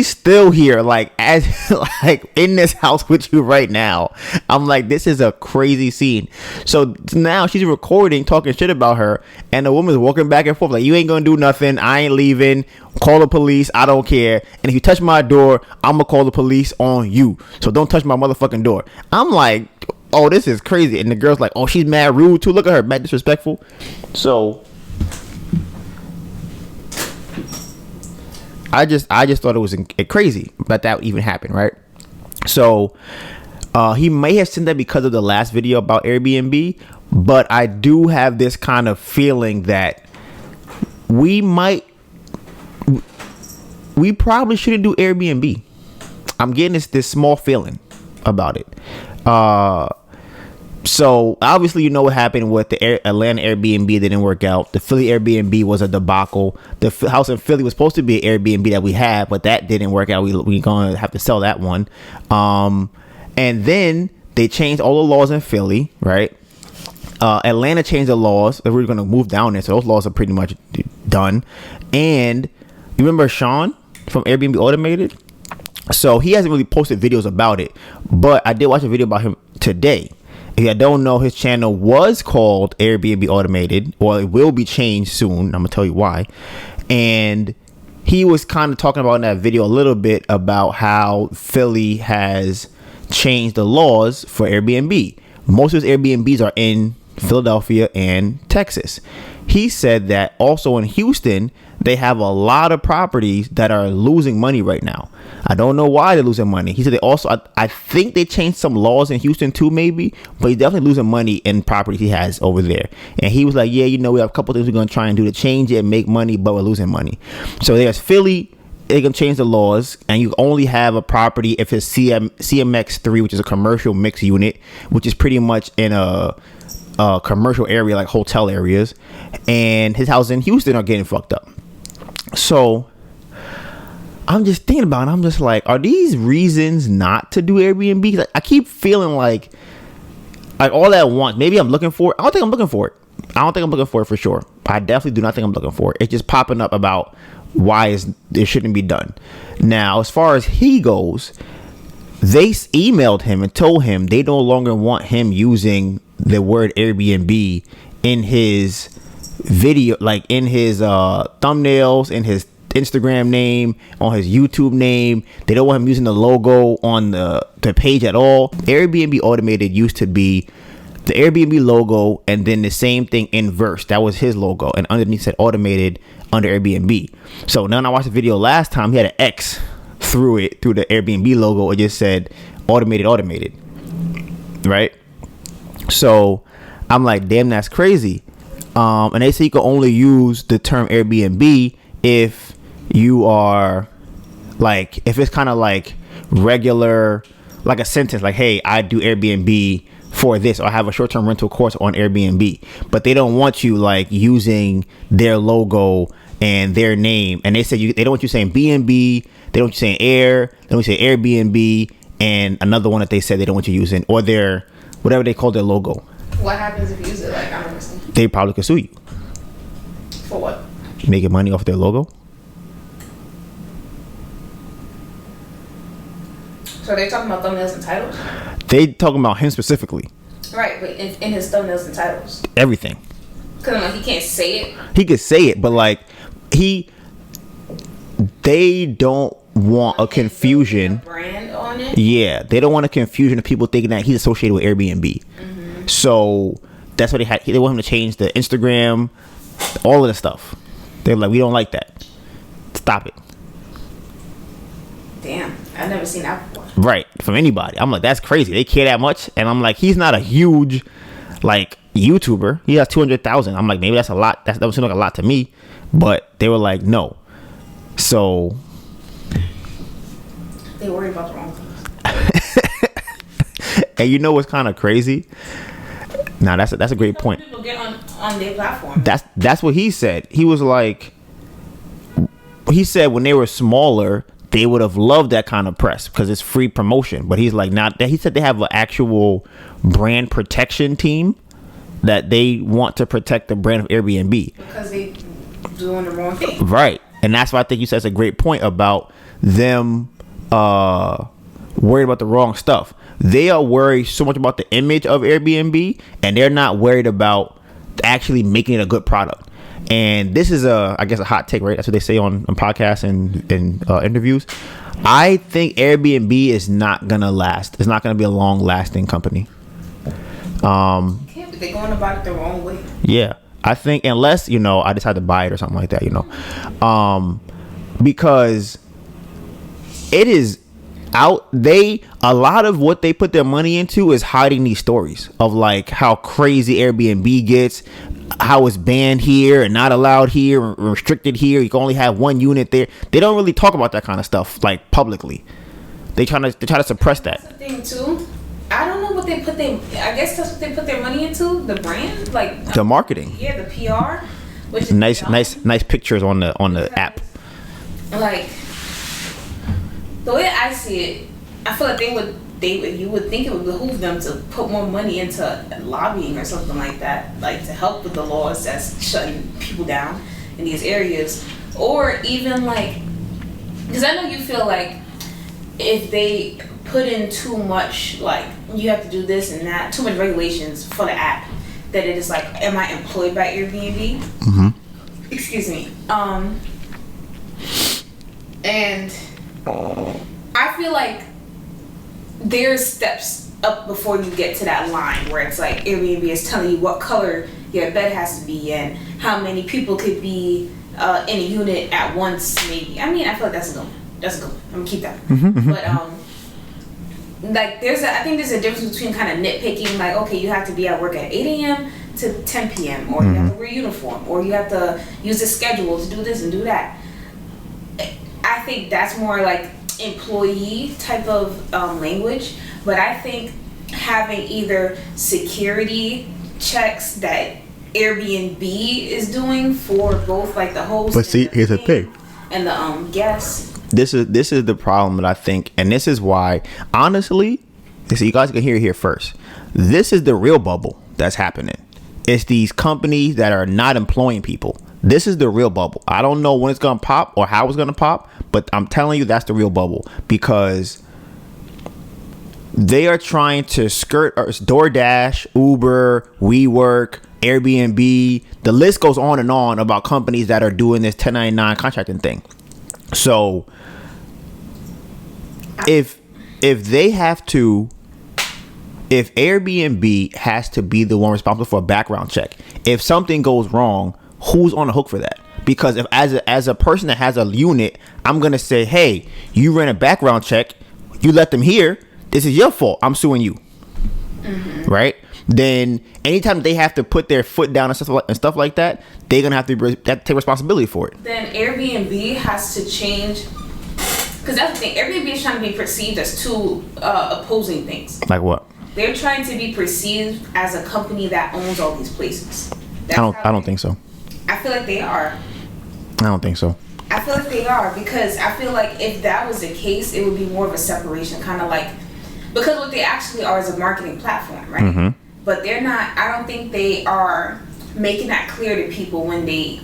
still here, like in this house with you right now. I'm like, this is a crazy scene. So now she's recording, talking shit about her, and the woman's walking back and forth like, you ain't gonna do nothing, I ain't leaving, call the police, I don't care, and if you touch my door, I'm gonna call the police on you, so don't touch my motherfucking door. I'm like, this is crazy. And the girl's like, she's mad rude too, look at her, mad disrespectful. So I just thought it was crazy that even happened, right? So he may have seen that because of the last video about Airbnb, but I do have this kind of feeling that we probably shouldn't do Airbnb. I'm getting this small feeling about it. So obviously, you know what happened with the Atlanta Airbnb didn't work out. The Philly Airbnb was a debacle. The house in Philly was supposed to be an Airbnb that we had, but that didn't work out. We're going to have to sell that one. And then they changed all the laws in Philly, right? Atlanta changed the laws. We're going to move down there, so those laws are pretty much done. And you remember Sean from Airbnb Automated? So he hasn't really posted videos about it, but I did watch a video about him today. If you don't know, his channel was called Airbnb Automated, or it will be changed soon. I'm gonna tell you why. And he was kind of talking about in that video a little bit about how Philly has changed the laws for Airbnb. Most of his Airbnbs are in Philadelphia and Texas. He said that also in Houston, they have a lot of properties that are losing money right now. I don't know why they're losing money. He said they also, I think they changed some laws in Houston too, maybe, but he's definitely losing money in properties he has over there. And he was like, yeah, we have a couple things we're going to try and do to change it and make money, but we're losing money. So there's Philly. They can change the laws, and you only have a property if it's CMX3, which is a commercial mixed unit, which is pretty much in a commercial area like hotel areas. And his house in Houston are getting fucked up. So I'm just thinking about it. I'm just like, are these reasons not to do Airbnb? Like, I keep feeling like all at once. Maybe I'm looking for it. I don't think I'm looking for it for sure. I definitely do not think I'm looking for it. It's just popping up about why it shouldn't be done. Now, as far as he goes, they emailed him and told him they no longer want him using the word Airbnb in his video, like in his thumbnails, in his Instagram name, on his YouTube name. They don't want him using the logo on the page at all. Airbnb Automated used to be the Airbnb logo and then the same thing in verse. That was his logo, and underneath said Automated under Airbnb. So now when I watched the video last time, he had an X through the Airbnb logo. It just said automated, right? So I'm like, damn, that's crazy. And they say you can only use the term Airbnb if you are like, if it's kind of like regular, like a sentence, like, hey, I do Airbnb for this, or I have a short-term rental course on Airbnb. But they don't want you like using their logo and their name. And they said they don't want you saying B&B, they don't want you saying Air, they don't want you saying Airbnb, and another one that they said they don't want you using, or their whatever they call their logo. What happens if you use it? Like, I don't understand. They probably could sue you. For what? Making money off their logo. So they're talking about thumbnails and titles? They talking about him specifically. Right, but in his thumbnails and titles. Everything. Because like, he can't say it. He could say it, but like they don't want a confusion. Brand on it. Yeah, they don't want a confusion of people thinking that he's associated with Airbnb. Mm-hmm. So that's what they want him to change the Instagram, all of the stuff. They're like, we don't like that. Stop it. Damn, I've never seen that before. Right, from anybody. I'm like, that's crazy. They care that much, and I'm like, he's not a huge like YouTuber. He has 200,000. I'm like, maybe that's a lot. That doesn't seem like a lot to me, but they were like, no. So they worry about the wrong things. And you know what's kind of crazy? Now that's a great point. People get on on their platform. That's what he said. He was like, he said when they were smaller, they would have loved that kind of press because it's free promotion. But he's like, not that. He said they have an actual brand protection team that they want to protect the brand of Airbnb because they doing the wrong thing. Right. And that's why I think you said it's a great point about them worried about the wrong stuff. They are worried so much about the image of Airbnb, and they're not worried about actually making it a good product. And this is I guess a hot take, right? That's what they say on podcasts and interviews. I think Airbnb is not gonna last. It's not gonna be a long lasting company. Yeah, but they're going about it the wrong way. Yeah, I think unless I decide to buy it or something like that, because it is out. A lot of what they put their money into is hiding these stories of like how crazy Airbnb gets, how it's banned here and not allowed here, restricted here. You can only have one unit there. They don't really talk about that kind of stuff like publicly. They try to suppress that. That's the thing too. I don't know what they put I guess that's what they put their money into. The brand, like the marketing. Yeah, the PR. Which is nice pictures on the app. Like the way I see it, I feel like you would think it would behoove them to put more money into lobbying or something like that, like to help with the laws that's shutting people down in these areas, or even like, because I know you feel like if they put in too much, like you have to do this and that, too much regulations for the app, that it is like, am I employed by Airbnb? Mm-hmm. Excuse me. And I feel like there's steps up before you get to that line where it's like Airbnb is telling you what color your bed has to be in, how many people could be in a unit at once, maybe. I mean, I feel like that's a good one. I'm gonna keep that. Mm-hmm. But like I think there's a difference between kind of nitpicking, like, okay, you have to be at work at 8 a.m. to 10 p.m. or you have to wear a uniform, or you have to use a schedule to do this and do that. I think that's more like employee type of language, but I think having either security checks that Airbnb is doing for both like the host. But see, here's the thing. And the guests. This is the problem that I think, and this is why, honestly, so you guys can hear it here first. This is the real bubble that's happening. It's these companies that are not employing people. This is the real bubble. I don't know when it's gonna pop or how it's gonna pop, but I'm telling you that's the real bubble, because they are trying to skirt DoorDash, Uber, WeWork, Airbnb. The list goes on and on about companies that are doing this 1099 contracting thing. So if Airbnb has to be the one responsible for a background check, if something goes wrong, who's on the hook for that? Because if as a person that has a unit, I'm gonna say, hey, you ran a background check, you let them here, this is your fault, I'm suing you. Mm-hmm. Right? Then anytime they have to put their foot down and stuff like that, they're gonna have to take responsibility for it. Then Airbnb has to change, because that's the thing. Airbnb is trying to be perceived as two opposing things. Like what? They're trying to be perceived as a company that owns all these places. I don't think so. I feel like they are. I don't think so. I feel like they are, because I feel like if that was the case, it would be more of a separation, kind of like, because what they actually are is a marketing platform, right? Mm-hmm. But they're not. I don't think they are making that clear to people when they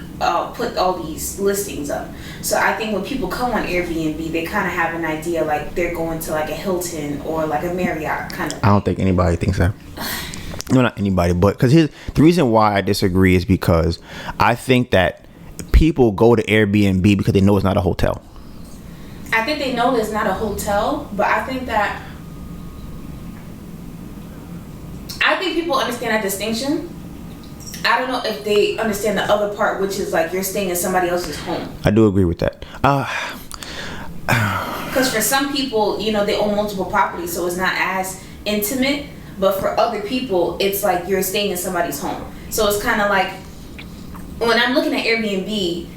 put all these listings up. So I think when people come on Airbnb, they kind of have an idea like they're going to like a Hilton or like a Marriott kind of. I don't think anybody thinks that. No, not anybody, but because the reason why I disagree is because I think that people go to Airbnb because they know it's not a hotel. I think they know it's not a hotel, but I think people understand that distinction. I don't know if they understand the other part, which is like you're staying in somebody else's home. I do agree with that. Because for some people, they own multiple properties, so it's not as intimate. But for other people, it's like you're staying in somebody's home. So it's kind of like when I'm looking at Airbnb,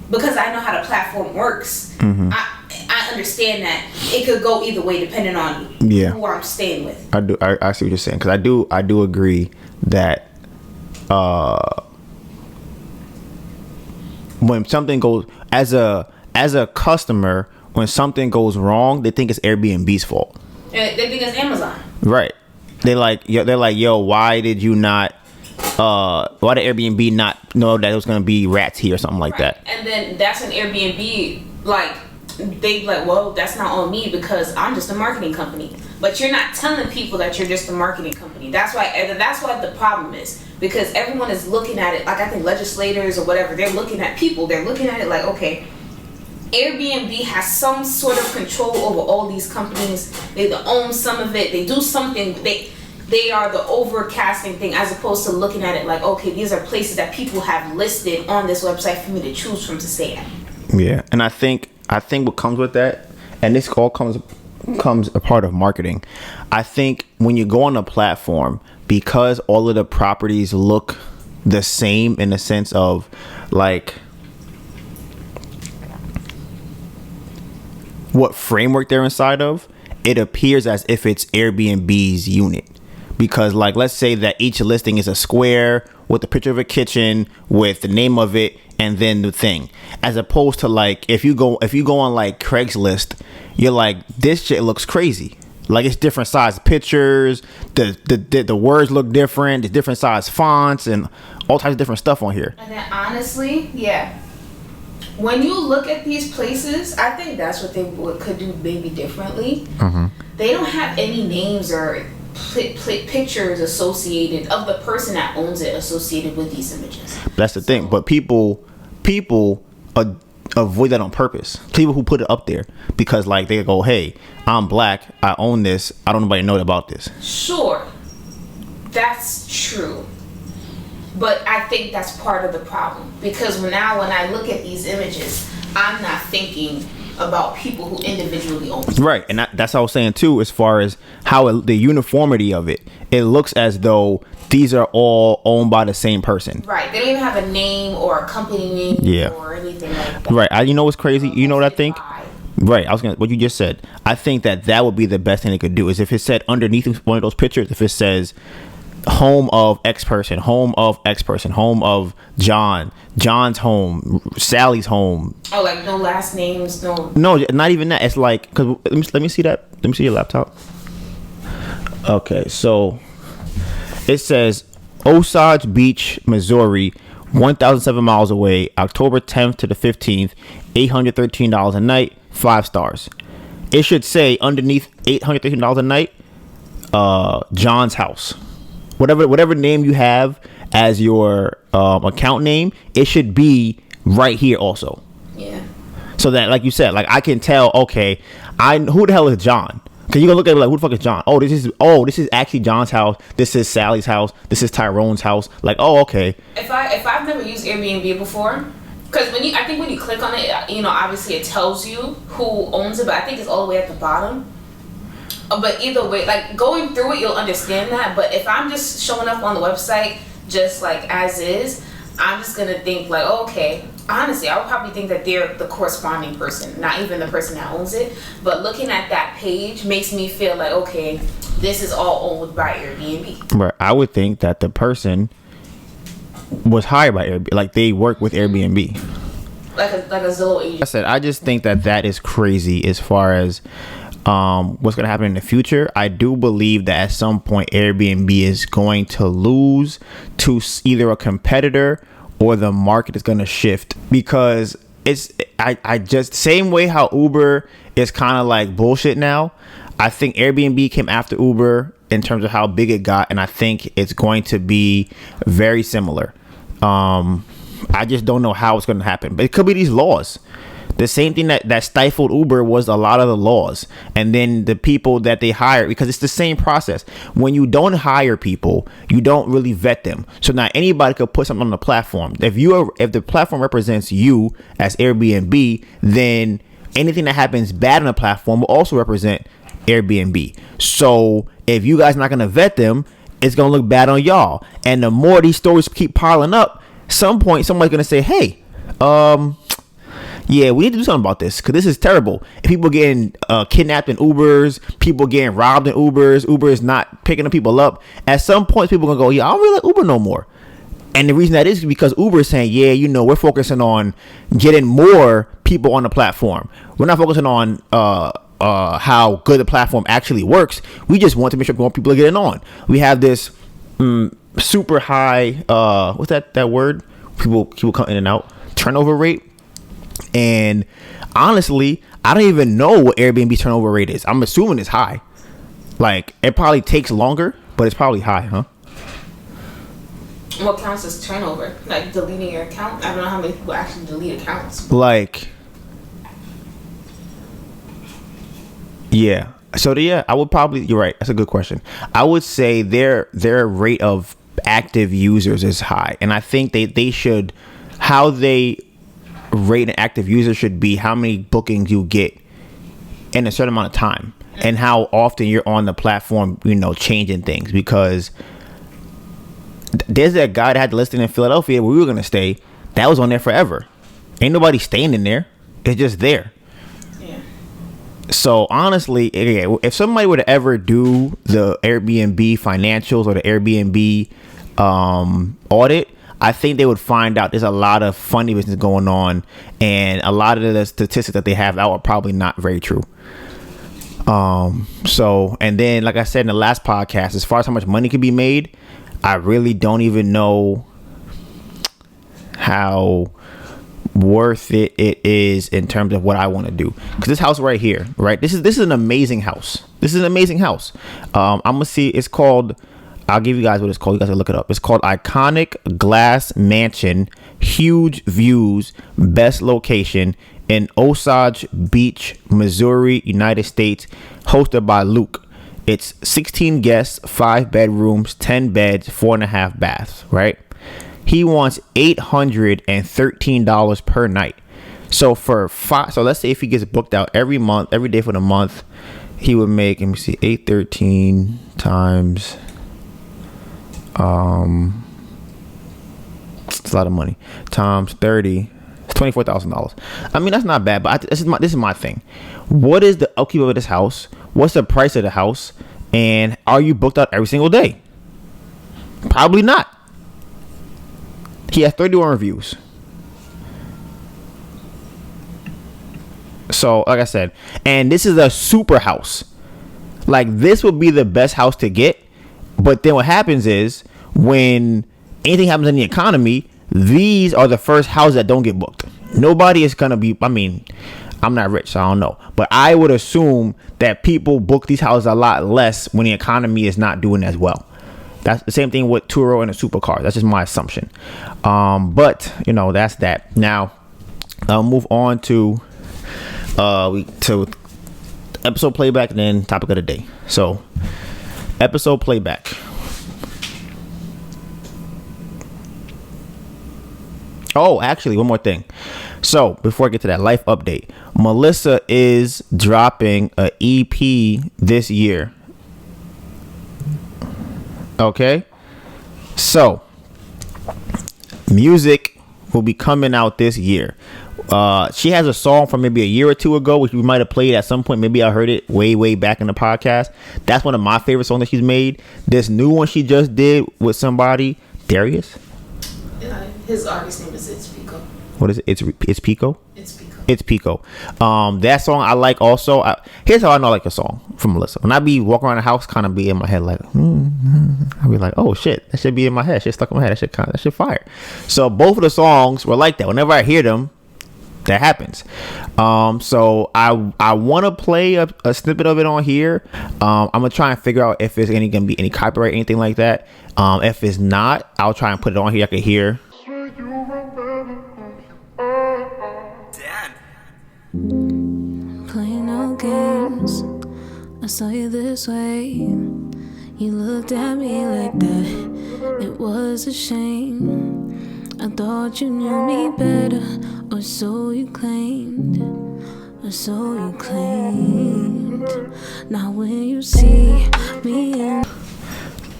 because I know how the platform works, mm-hmm. I understand that it could go either way depending on who I'm staying with. I see what you're saying, because I do agree that when something goes as a customer, when something goes wrong, they think it's Airbnb's fault. They think it's Amazon. Right. They're like, yo, why did Airbnb not know that it was gonna be rats here or something like that? And then that's an Airbnb, like, they like, well, that's not on me because I'm just a marketing company. But you're not telling people that you're just a marketing company. That's why the problem is, because everyone is looking at it, like, I think legislators or whatever, they're looking at people, they're looking at it like, okay, Airbnb has some sort of control over all these companies. They own some of it. They do something. They are the overcasting thing, as opposed to looking at it like, okay, these are places that people have listed on this website for me to choose from to stay at. Yeah, and I think what comes with that, and this all comes a part of marketing. I think when you go on a platform, because all of the properties look the same in the sense of like what framework they're inside of, it appears as if it's Airbnb's unit. Because, like, let's say that each listing is a square with a picture of a kitchen with the name of it and then the thing, as opposed to like if you go on like Craigslist, you're like, this shit looks crazy. Like, it's different size pictures, the words look different, there's different size fonts and all types of different stuff on here. And then honestly, yeah, when you look at these places, I think that's what they could do maybe differently. Mm-hmm. They don't have any names or pictures associated of the person that owns it associated with these images. That's the thing. But people avoid that on purpose. People who put it up there because, like, they go, hey, I'm black, I own this, I don't nobody know about this. Sure, that's true. But I think that's part of the problem, because when I look at these images, I'm not thinking about people who individually own it. Right, and that's what I was saying too, as far as how the uniformity of it. It looks as though these are all owned by the same person. Right, they don't even have a name or a company name or anything like that. Right, you know what's crazy? You know what I think? Right, what you just said. I think that would be the best thing they could do, is if it said underneath one of those pictures, if it says home of X person, home of X person, home of John's home, Sally's home. Oh, like no last names, no, not even that. It's like, because let me see that. Let me see your laptop. Okay, so it says Osage Beach, Missouri, 1,007 miles away, October 10th to the 15th, $813 a night, 5 stars. It should say underneath $813 a night, John's house. Whatever name you have as your account name, it should be right here also. Yeah. So that, like you said, like I can tell, okay, who the hell is John? Because you can look at it like, who the fuck is John? Oh, this is actually John's house. This is Sally's house. This is Tyrone's house. Like, oh, okay. If I've never used Airbnb before, because when you click on it, you know, obviously it tells you who owns it, but I think it's all the way at the bottom. But either way, like, going through it, you'll understand that. But if I'm just showing up on the website just like as is, I'm just gonna think like, oh, okay. Honestly, I would probably think that they're the corresponding person, not even the person that owns it. But looking at that page makes me feel like, okay, this is all owned by Airbnb. Right. I would think that the person was hired by Airbnb, like they work with Airbnb. Like a Zillow agent. I said, I just think that is crazy as far as what's going to happen in the future. I do believe that at some point Airbnb is going to lose to either a competitor or the market is going to shift, because I just, same way how Uber is kind of like bullshit now, I think Airbnb came after Uber in terms of how big it got, and I think it's going to be very similar. I just don't know how it's going to happen, but it could be these laws. The same thing that stifled Uber was a lot of the laws, and then the people that they hired, because it's the same process. When you don't hire people, you don't really vet them. So now anybody could put something on the platform. If the platform represents you as Airbnb, then anything that happens bad on the platform will also represent Airbnb. So if you guys not gonna vet them, it's gonna look bad on y'all. And the more these stories keep piling up, some point somebody's gonna say, hey, yeah, we need to do something about this, because this is terrible. If people getting kidnapped in Ubers, people getting robbed in Ubers, Uber is not picking the people up. At some point, people are going to go, yeah, I don't really like Uber no more. And the reason that is because Uber is saying, yeah, you know, we're focusing on getting more people on the platform. We're not focusing on how good the platform actually works. We just want to make sure more people are getting on. We have this super high, what's that word? People come in and out. Turnover rate. And honestly, I don't even know what Airbnb turnover rate is. I'm assuming it's high. Like, it probably takes longer, but it's probably high, huh? What counts as turnover? Like deleting your account? I don't know how many people actually delete accounts. Like, yeah. So yeah, I would probably. You're right. That's a good question. I would say their rate of active users is high, and I think they should. How they rate an active user should be how many bookings you get in a certain amount of time, and how often you're on the platform. You know, changing things because. There's that guy that had the listing in Philadelphia where we were going to stay. That was on there forever. Ain't nobody staying in there. It's just there. Yeah. So honestly, if somebody were to ever do the Airbnb financials or the Airbnb audit, I think they would find out there's a lot of funny business going on, and a lot of the statistics that they have out are probably not very true. So, and then like I said in the last podcast, as far as how much money could be made, I really don't even know how worth it is in terms of what I want to do. Because this house right here, right? This is an amazing house. This is an amazing house. I'm gonna see. It's called. I'll give you guys what it's called. You guys can look it up. It's called Iconic Glass Mansion, Huge Views, Best Location in Osage Beach, Missouri, United States. Hosted by Luke. It's 16 guests, 5 bedrooms, 10 beds, 4.5 baths, right? He wants $813 per night. So so let's say if he gets booked out every month, every day for the month, he would make, let me see, 813 times, it's a lot of money, times 30, it's $24,000. I mean, that's not bad, but this is my thing. What is the upkeep of this house? What's the price of the house? And are you booked out every single day? Probably not. He has 31 reviews. So, like I said, and this is a super house. Like, this would be the best house to get. But then what happens is, when anything happens in the economy, these are the first houses that don't get booked. Nobody is going to be, I mean, I'm not rich, so I don't know. But I would assume that people book these houses a lot less when the economy is not doing as well. That's the same thing with Turo and a supercar. That's just my assumption. But, you know, that's that. Now, I'll move on to episode playback and then topic of the day. So, episode playback. Oh, actually, one more thing. So, before I get to that life update, Melissa is dropping an EP this year. Okay? So, music will be coming out this year. She has a song from maybe a year or two ago, which we might have played at some point. Maybe I heard it way back in the podcast. That's one of my favorite songs that she's made. This new one she just did with somebody, Darius. His artist name is It's Pico. What is it? It's Pico? It's Pico. It's Pico. That song I like also. Here's how I know I like a song from Melissa. When I be walking around the house, kind of be in my head like, I'll be like, oh shit, that should be in my head. Shit stuck in my head. That shit fire. So both of the songs were like that. Whenever I hear them, that happens. So I want to play a snippet of it on here. I'm gonna try and figure out if there's gonna be any copyright, anything like that. If it's not, I'll try and put it on here. I can hear. Playing no games. I saw you this way. You looked at me like that. It was a shame. I thought you knew me better, or so you claimed. Or so you claimed. Now when you see me in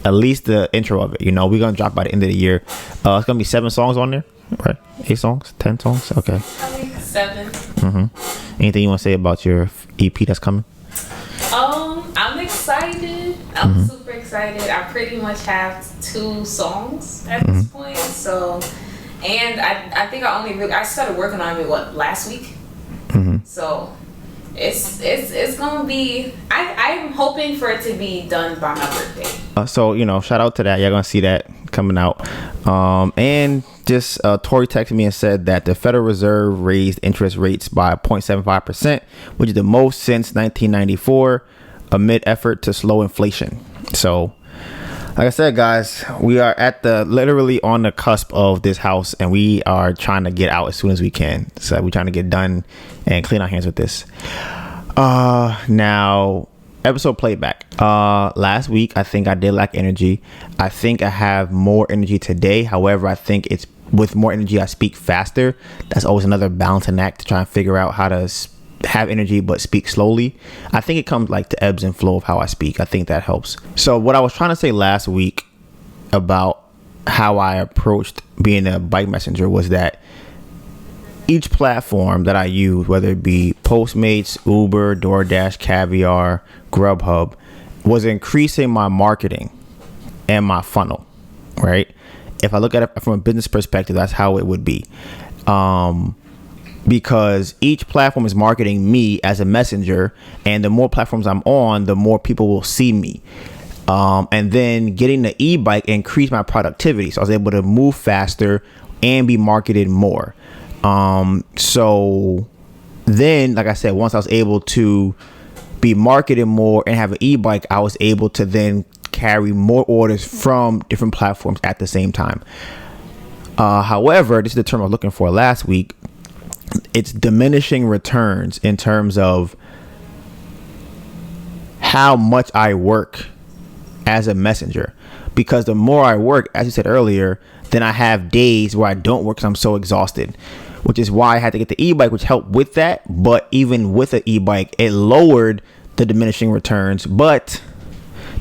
at least the intro of it, you know, we're gonna drop by the end of the year. It's gonna be 7 songs on there, right? 8 songs, 10 songs, okay. 7. Anything you want to say about your EP that's coming? I I'm excited. I'm super excited. I pretty much have 2 songs at this point. So, and I think I started working on it last week. So it's gonna be. I'm hoping for it to be done by my birthday. So shout out to that. Y'all gonna see that coming out. And just Tori texted me and said that the Federal Reserve raised interest rates by 0.75%, which is the most since 1994, amid effort to slow inflation. So, like I said, guys, we are literally on the cusp of this house, and we are trying to get out as soon as we can. So we're trying to get done and clean our hands with this. Now, episode playback. Last week, I think I did lack energy. I think I have more energy today. However, I think it's with more energy, I speak faster. That's always another balancing act to try and figure out how to have energy but speak slowly. I think it comes like the ebbs and flow of how I speak. I think that helps. So what I was trying to say last week about how I approached being a bike messenger was that each platform that I use, whether it be Postmates, Uber, DoorDash, Caviar, Grubhub, was increasing my marketing and my funnel, right? If I look at it from a business perspective, that's how it would be. Because each platform is marketing me as a messenger, and the more platforms I'm on, the more people will see me. And then getting the e-bike increased my productivity. So I was able to move faster and be marketed more. So then, like I said, once I was able to be marketed more and have an e-bike, I was able to then carry more orders from different platforms at the same time. However, this is the term I was looking for last week. It's diminishing returns in terms of how much I work as a messenger, because the more I work, as you said earlier, then I have days where I don't work because I'm so exhausted, which is why I had to get the e-bike, which helped with that. But even with the e-bike, it lowered the diminishing returns, but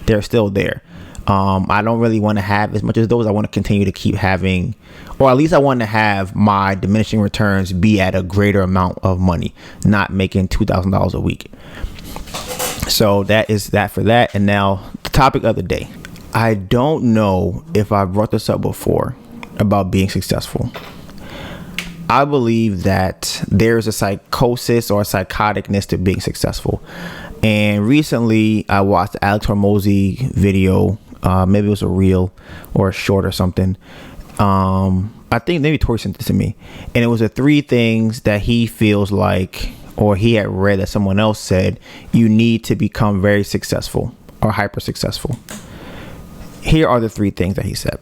they're still there. I don't really want to have as much as those. I want to continue to keep having, or at least I want to have my diminishing returns be at a greater amount of money, not making $2,000 a week. So that is that for that. And now the topic of the day. I don't know if I brought this up before about being successful. I believe that there's a psychosis or a psychoticness to being successful. And recently I watched the Alex Hormozy video. Maybe it was a reel or a short or something. I think maybe Tori sent this to me. And it was the 3 things that he feels like, or he had read that someone else said, you need to become very successful or hyper successful. Here are the 3 things that he said.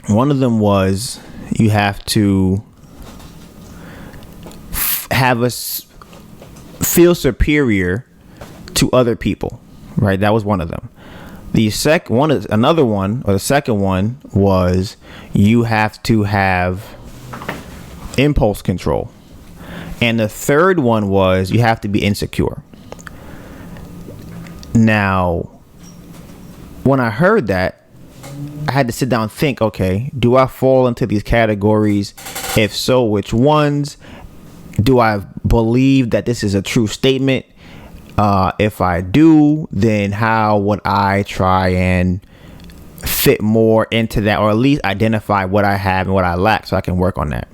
One of them was you have to feel superior to other people, right? That was one of them. The second one was you have to have impulse control. And the third one was you have to be insecure. Now, when I heard that, I had to sit down and think, okay, do I fall into these categories? If so, which ones? Do I believe that this is a true statement? If I do, then how would I try and fit more into that, or at least identify what I have and what I lack so I can work on that?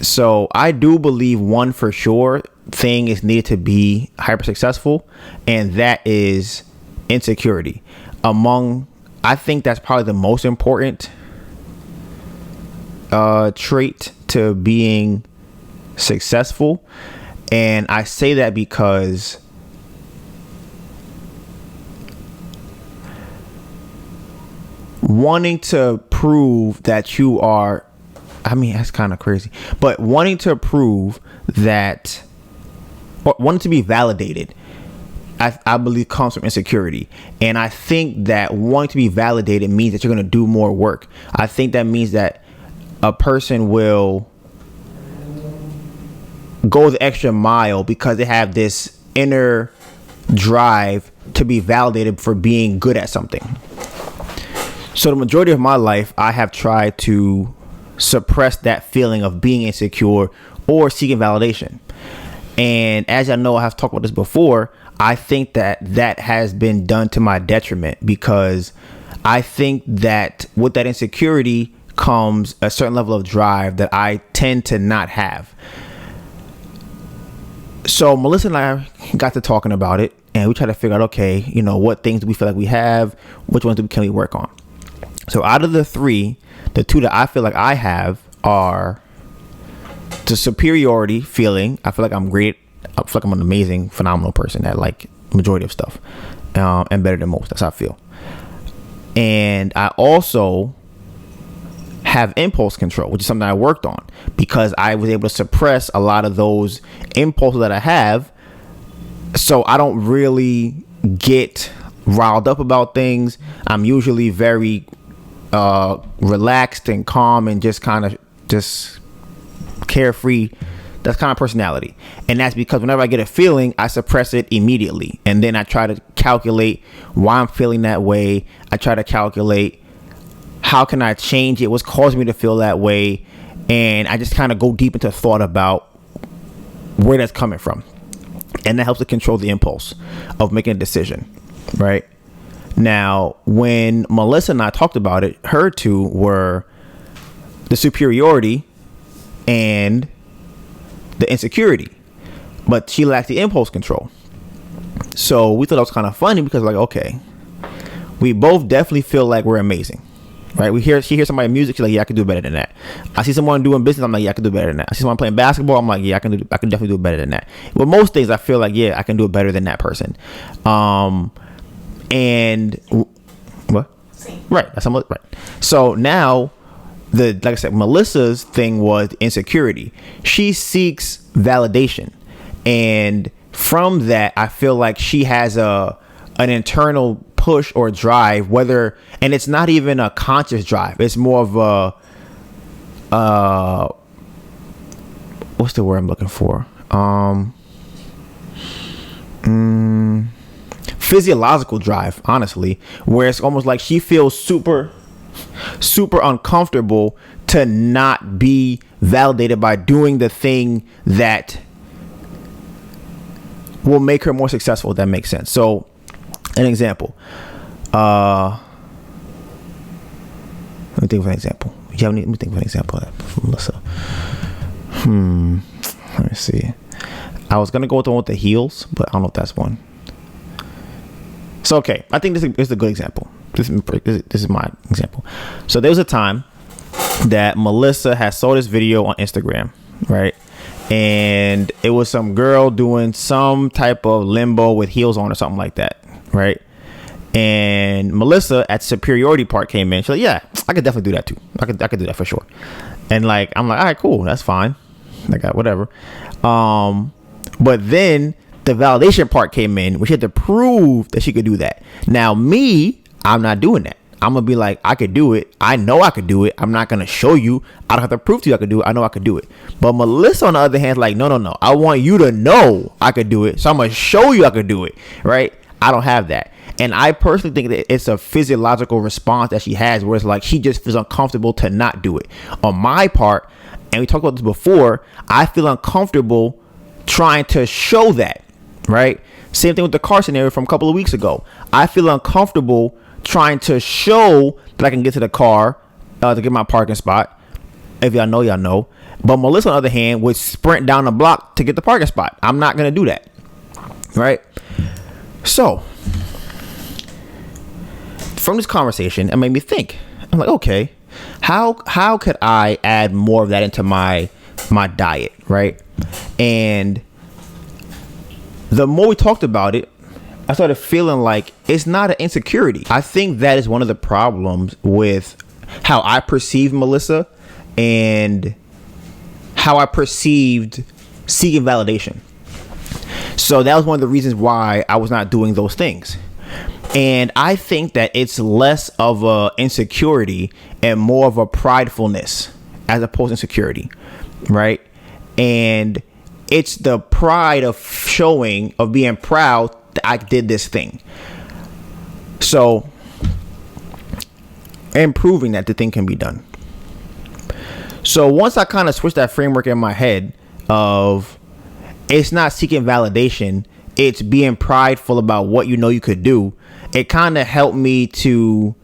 So I do believe one for sure thing is needed to be hyper successful, and that is insecurity. I think that's probably the most important trait to being successful. And I say that because wanting to prove that you are, I mean, that's kind of crazy, but wanting to prove that, or wanting to be validated, I believe comes from insecurity. And I think that wanting to be validated means that you're going to do more work. I think that means that a person will go the extra mile because they have this inner drive to be validated for being good at something. So the majority of my life, I have tried to suppress that feeling of being insecure or seeking validation. And as I know, I have talked about this before, I think that has been done to my detriment, because I think that with that insecurity comes a certain level of drive that I tend to not have. So Melissa and I got to talking about it, and we tried to figure out, okay, what things do we feel like we have? Which ones can we work on? So out of the three, the two that I feel like I have are the superiority feeling. I feel like I'm great. I feel like I'm an amazing, phenomenal person at like majority of stuff, and better than most. That's how I feel. And I also have impulse control, which is something I worked on, because I was able to suppress a lot of those impulses that I have. So I don't really get riled up about things. I'm usually very relaxed and calm and just kind of just carefree. That's kind of personality. And that's because whenever I get a feeling, I suppress it immediately. And then I try to calculate why I'm feeling that way. I try to calculate how can I change it? What's causing me to feel that way? And I just kind of go deep into thought about where that's coming from. And that helps to control the impulse of making a decision, right? Now, when Melissa and I talked about it, her two were the superiority and the insecurity, but she lacked the impulse control. So we thought that was kind of funny, because like, okay, we both definitely feel like we're amazing, right? She hears somebody music, she's like, yeah, I can do better than that. I see someone doing business, I'm like, yeah, I can do better than that. I see someone playing basketball, I'm like, yeah, I can definitely do better than that. With most things, I feel like, yeah, I can do it better than that person. And what? Right. That's right. So now, like I said, Melissa's thing was insecurity. She seeks validation, and from that, I feel like she has an internal push or drive, and it's not even a conscious drive. It's more of a what's the word I'm looking for? Physiological drive, honestly, where it's almost like she feels super uncomfortable to not be validated by doing the thing that will make her more successful, if that makes sense. So an example, let me think of an example. Let me think of an example of that from Melissa. Let me see. I was gonna go with the one with the heels, but I don't know if that's one. So okay, I think this is a good example. This is my example. So there was a time that Melissa had saw this video on Instagram, right? And it was some girl doing some type of limbo with heels on or something like that, right? And Melissa at the superiority part came in. She's like, yeah, I could definitely do that too. I could do that for sure. And like, I'm like, all right, cool, that's fine. Like, whatever. But then the validation part came in, which had to prove that she could do that. Now me, I'm not doing that. I'm gonna be like, I could do it. I know I could do it. I'm not gonna show you. I don't have to prove to you I could do it. I know I could do it. But Melissa, on the other hand, is like, no. I want you to know I could do it. So I'm gonna show you I could do it. Right? I don't have that. And I personally think that it's a physiological response that she has, where it's like she just feels uncomfortable to not do it. On my part, and we talked about this before, I feel uncomfortable trying to show that. Right? Same thing with the car scenario from a couple of weeks ago. I feel uncomfortable trying to show that I can get to the car to get my parking spot. If y'all know, y'all know. But Melissa, on the other hand, would sprint down the block to get the parking spot. I'm not going to do that. Right? So, from this conversation, it made me think. I'm like, okay, how could I add more of that into my diet? Right? And the more we talked about it, I started feeling like it's not an insecurity. I think that is one of the problems with how I perceive Melissa and how I perceived seeking validation. So that was one of the reasons why I was not doing those things. And I think that it's less of a insecurity and more of a pridefulness as opposed to insecurity, right? And it's the pride of showing, of being proud that I did this thing. So, and proving that the thing can be done. So once I kind of switched that framework in my head of it's not seeking validation. It's being prideful about what you know you could do. It kind of helped me to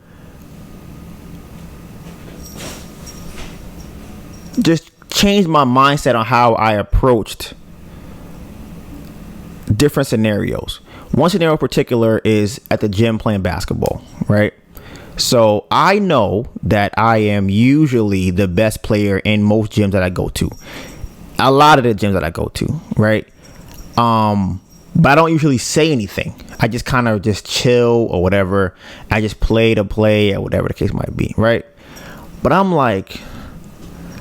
just change my mindset on how I approached different scenarios. One scenario in particular is at the gym playing basketball, right? So I know that I am usually the best player in most gyms that I go to. A lot of the gyms that I go to, right? But I don't usually say anything. I just kind of just chill or whatever. I just play to play or whatever the case might be, right? But I'm like,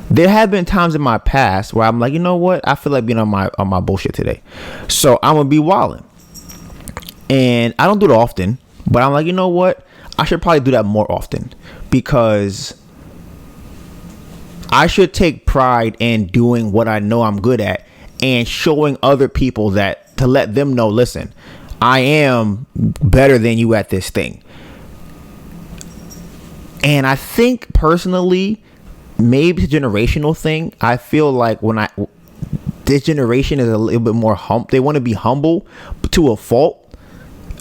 there have been times in my past where I'm like, you know what? I feel like being on my bullshit today. So I'm gonna be wilding. And I don't do it often, but I'm like, you know what? I should probably do that more often, because I should take pride in doing what I know I'm good at and showing other people that, to let them know, listen, I am better than you at this thing. And I think personally, maybe it's a generational thing. I feel like this generation is a little bit more they want to be humble to a fault.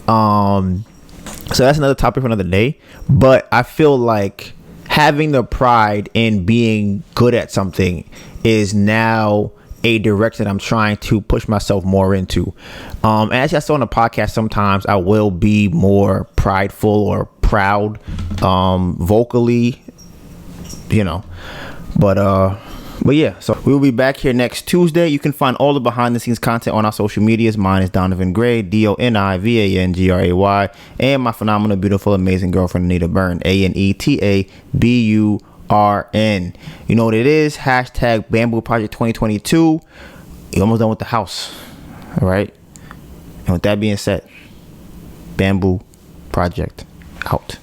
So that's another topic for another day. But I feel like having the pride in being good at something is now a direction I'm trying to push myself more into. And as I saw on the podcast, sometimes I will be more prideful or proud, vocally, but yeah, so we'll be back here next Tuesday. You can find all the behind the scenes content on our social medias. Mine is DonivanGray, DonivanGray, and my phenomenal, beautiful, amazing girlfriend Anita Burn, ANETABURN. You know what it is? Hashtag Bamboo Project 2022. You're almost done with the house. All right. And with that being said, Bamboo Project out.